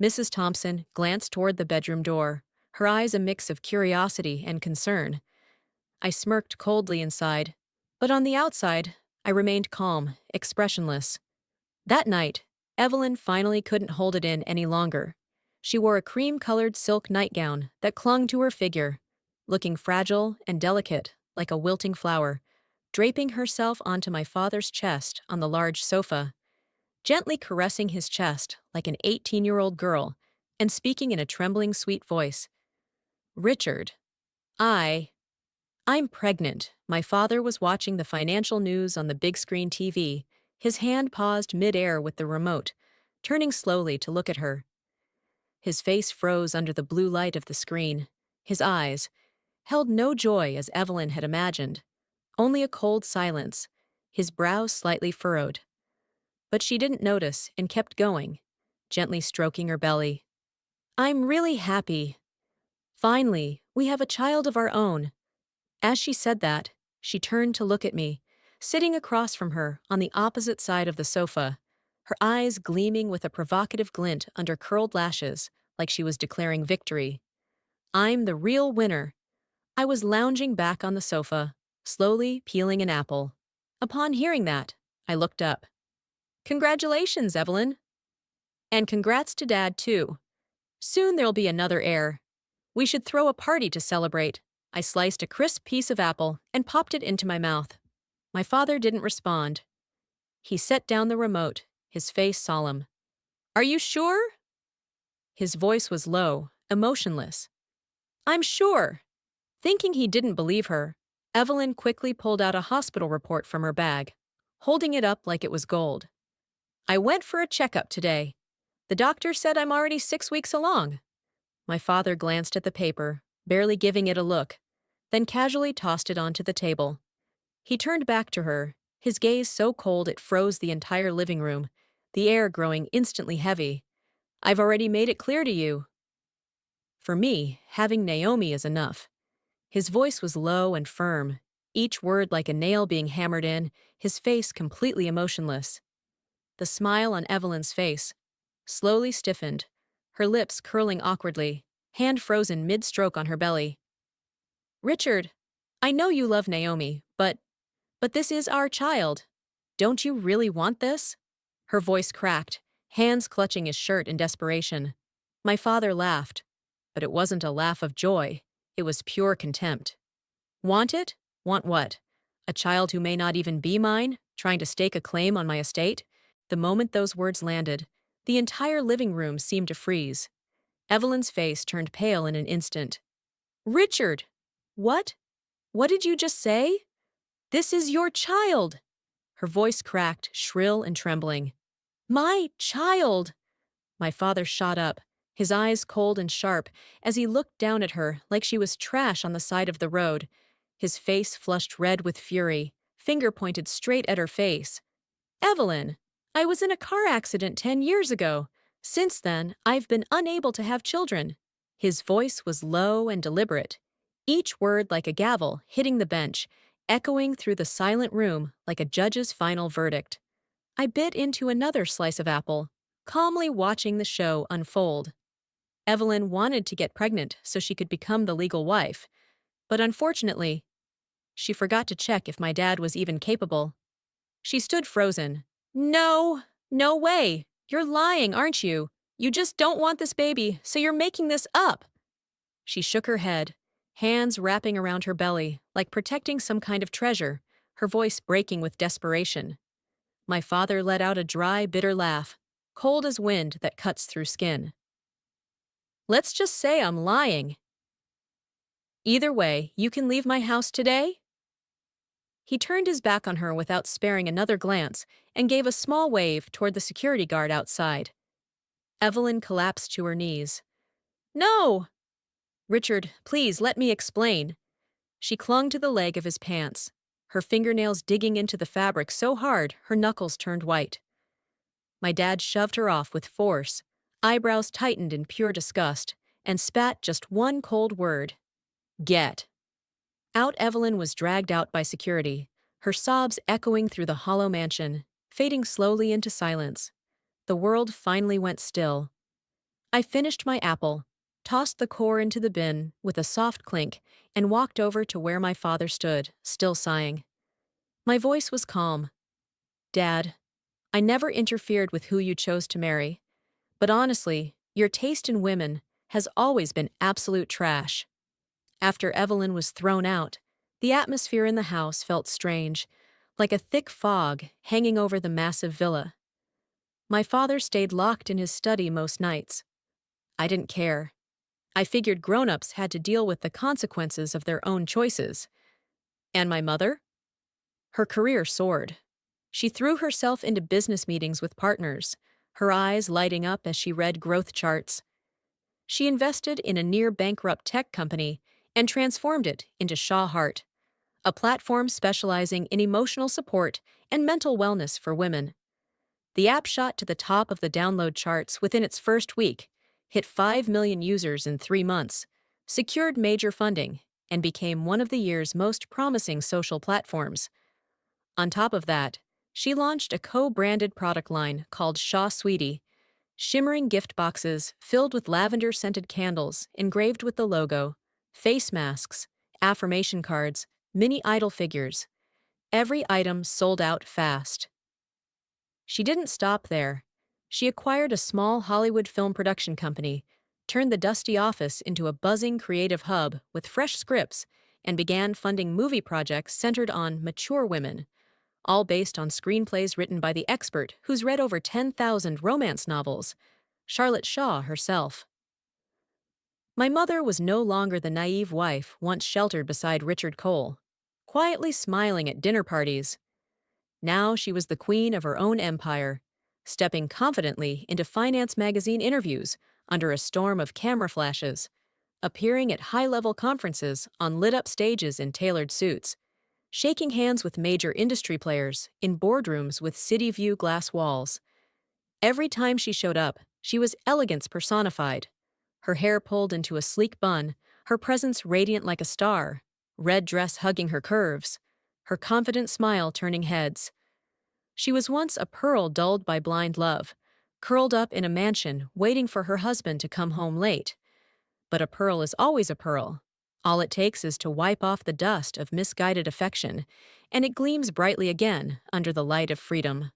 Mrs. Thompson glanced toward the bedroom door, her eyes a mix of curiosity and concern. I smirked coldly inside, but on the outside, I remained calm, expressionless. That night, Evelyn finally couldn't hold it in any longer. She wore a cream-colored silk nightgown that clung to her figure, looking fragile and delicate like a wilting flower, draping herself onto my father's chest on the large sofa, gently caressing his chest like an 18-year-old girl, and speaking in a trembling, sweet voice. Richard, I. I'm pregnant. My father was watching the financial news on the big screen TV. His hand paused mid-air with the remote, turning slowly to look at her. His face froze under the blue light of the screen. His eyes held no joy as Evelyn had imagined, only a cold silence, his brow slightly furrowed. But she didn't notice and kept going, gently stroking her belly. I'm really happy. Finally, we have a child of our own. As she said that, she turned to look at me, sitting across from her on the opposite side of the sofa, her eyes gleaming with a provocative glint under curled lashes, like she was declaring victory. I'm the real winner. I was lounging back on the sofa, slowly peeling an apple. Upon hearing that, I looked up. Congratulations, Evelyn. And congrats to Dad, too. Soon there'll be another heir. We should throw a party to celebrate. I sliced a crisp piece of apple and popped it into my mouth. My father didn't respond. He set down the remote, his face solemn. Are you sure? His voice was low, emotionless. I'm sure. Thinking he didn't believe her, Evelyn quickly pulled out a hospital report from her bag, holding it up like it was gold. I went for a checkup today. The doctor said I'm already 6 weeks along. My father glanced at the paper, barely giving it a look, then casually tossed it onto the table. He turned back to her, his gaze so cold it froze the entire living room, the air growing instantly heavy. I've already made it clear to you. For me, having Naomi is enough. His voice was low and firm, each word like a nail being hammered in, his face completely emotionless. The smile on Evelyn's face slowly stiffened, her lips curling awkwardly, hand frozen mid-stroke on her belly. Richard, I know you love Naomi, but this is our child. Don't you really want this? Her voice cracked, hands clutching his shirt in desperation. My father laughed, but it wasn't a laugh of joy. It was pure contempt. Want it? Want what? A child who may not even be mine, trying to stake a claim on my estate? The moment those words landed, the entire living room seemed to freeze. Evelyn's face turned pale in an instant. Richard! What? What did you just say? This is your child! Her voice cracked, shrill and trembling. My child! My father shot up, his eyes cold and sharp, as he looked down at her like she was trash on the side of the road. His face flushed red with fury, finger pointed straight at her face. Evelyn, I was in a car accident 10 years ago. Since then, I've been unable to have children. His voice was low and deliberate, each word like a gavel hitting the bench, echoing through the silent room like a judge's final verdict. I bit into another slice of apple, calmly watching the show unfold. Evelyn wanted to get pregnant so she could become the legal wife, but unfortunately, she forgot to check if my dad was even capable. She stood frozen. No, no way. You're lying, aren't you? You just don't want this baby, so you're making this up. She shook her head, hands wrapping around her belly, like protecting some kind of treasure, her voice breaking with desperation. My father let out a dry, bitter laugh, cold as wind that cuts through skin. Let's just say I'm lying. Either way, you can leave my house today? He turned his back on her without sparing another glance and gave a small wave toward the security guard outside. Evelyn collapsed to her knees. No! Richard, please let me explain. She clung to the leg of his pants, her fingernails digging into the fabric so hard her knuckles turned white. My dad shoved her off with force, eyebrows tightened in pure disgust, and spat just one cold word. Get. Out Evelyn was dragged out by security, her sobs echoing through the hollow mansion, fading slowly into silence. The world finally went still. I finished my apple, tossed the core into the bin with a soft clink, and walked over to where my father stood, still sighing. My voice was calm. Dad, I never interfered with who you chose to marry, but honestly, your taste in women has always been absolute trash. After Evelyn was thrown out, The atmosphere in the house felt strange, like a thick fog hanging over the massive villa. My father stayed locked in his study most nights. I didn't care. I figured grown-ups had to deal with the consequences of their own choices. And my mother? Her career soared. She threw herself into business meetings with partners, her eyes lighting up as she read growth charts. She invested in a near-bankrupt tech company and transformed it into Shaw Heart, a platform specializing in emotional support and mental wellness for women. The app shot to the top of the download charts within its first week, hit 5 million users in 3 months, secured major funding, and became one of the year's most promising social platforms. On top of that, she launched a co-branded product line called Shaw Sweetie, shimmering gift boxes filled with lavender-scented candles engraved with the logo, face masks, affirmation cards, mini idol figures. Every item sold out fast. She didn't stop there. She acquired a small Hollywood film production company, turned the dusty office into a buzzing creative hub with fresh scripts, and began funding movie projects centered on mature women, all based on screenplays written by the expert who's read over 10,000 romance novels, Charlotte Shaw herself. My mother was no longer the naive wife once sheltered beside Richard Cole, quietly smiling at dinner parties. Now she was the queen of her own empire, stepping confidently into finance magazine interviews under a storm of camera flashes, appearing at high-level conferences on lit-up stages in tailored suits, shaking hands with major industry players in boardrooms with city view glass walls. Every time she showed up, she was elegance personified. Her hair pulled into a sleek bun, her presence radiant like a star, red dress hugging her curves, her confident smile turning heads. She was once a pearl dulled by blind love, curled up in a mansion waiting for her husband to come home late. But a pearl is always a pearl. All it takes is to wipe off the dust of misguided affection, and it gleams brightly again under the light of freedom.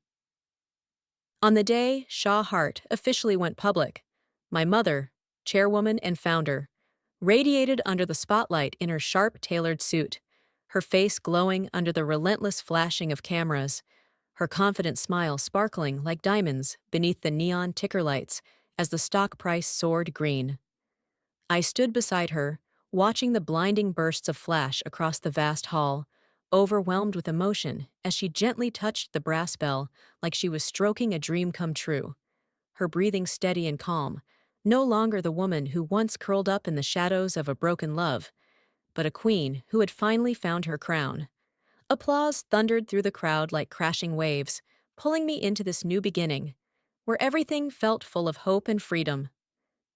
On the day Shaw Heart officially went public, my mother, chairwoman and founder, radiated under the spotlight in her sharp, tailored suit, her face glowing under the relentless flashing of cameras, her confident smile sparkling like diamonds beneath the neon ticker lights as the stock price soared green. I stood beside her, watching the blinding bursts of flash across the vast hall, overwhelmed with emotion as she gently touched the brass bell like she was stroking a dream come true. Her breathing steady and calm, no longer the woman who once curled up in the shadows of a broken love, but a queen who had finally found her crown. Applause thundered through the crowd like crashing waves, pulling me into this new beginning, where everything felt full of hope and freedom.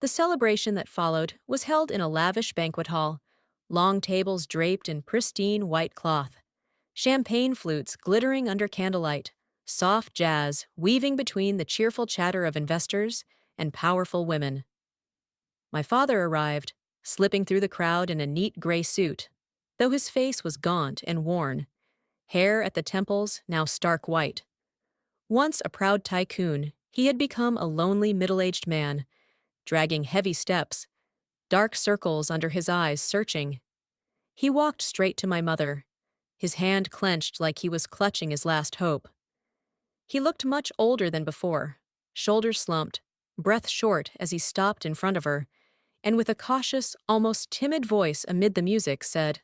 The celebration that followed was held in a lavish banquet hall, long tables draped in pristine white cloth, champagne flutes glittering under candlelight, soft jazz weaving between the cheerful chatter of investors and powerful women. My father arrived, slipping through the crowd in a neat gray suit, though his face was gaunt and worn, hair at the temples now stark white. Once a proud tycoon, he had become a lonely middle-aged man, dragging heavy steps, dark circles under his eyes searching. He walked straight to my mother, his hand clenched like he was clutching his last hope. He looked much older than before, shoulders slumped, breath short as he stopped in front of her, and with a cautious, almost timid voice amid the music said,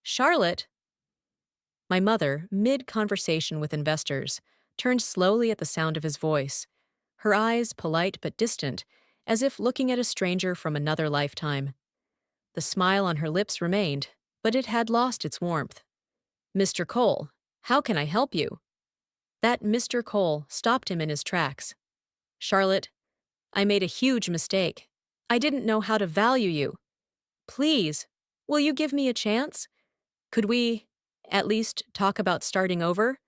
"Charlotte." My mother, mid-conversation with investors, turned slowly at the sound of his voice, her eyes polite but distant, as if looking at a stranger from another lifetime. The smile on her lips remained, but it had lost its warmth. "Mr. Cole, how can I help you?" That Mr. Cole stopped him in his tracks. "Charlotte, I made a huge mistake. I didn't know how to value you. Please, will you give me a chance? Could we, at least, talk about starting over?"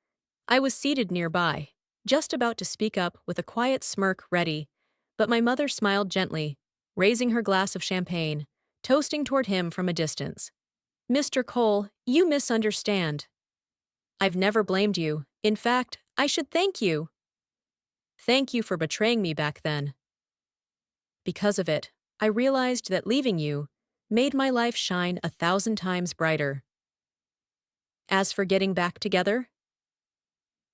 I was seated nearby, just about to speak up with a quiet smirk ready, but my mother smiled gently, raising her glass of champagne, toasting toward him from a distance. "Mr. Cole, you misunderstand. I've never blamed you. In fact, I should thank you. Thank you for betraying me back then. Because of it, I realized that leaving you made my life shine 1,000 times brighter. As for getting back together?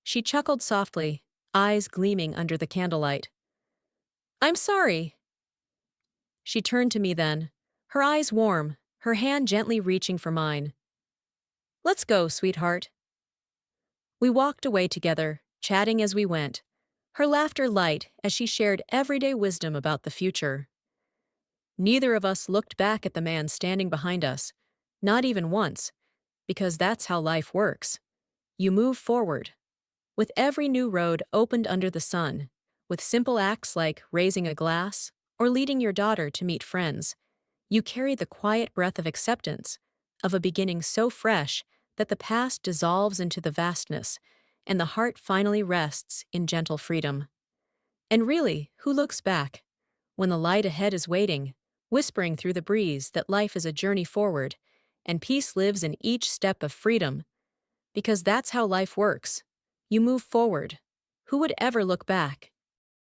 She chuckled softly, eyes gleaming under the candlelight. I'm sorry. She turned to me then, her eyes warm, her hand gently reaching for mine. Let's go, sweetheart. We walked away together, chatting as we went, her laughter light as she shared everyday wisdom about the future. Neither of us looked back at the man standing behind us, not even once, because that's how life works. You move forward. With every new road opened under the sun, with simple acts like raising a glass or leading your daughter to meet friends, you carry the quiet breath of acceptance, of a beginning so fresh that the past dissolves into the vastness, and the heart finally rests in gentle freedom. And really, who looks back? When the light ahead is waiting, whispering through the breeze that life is a journey forward, and peace lives in each step of freedom. Because that's how life works. You move forward. Who would ever look back?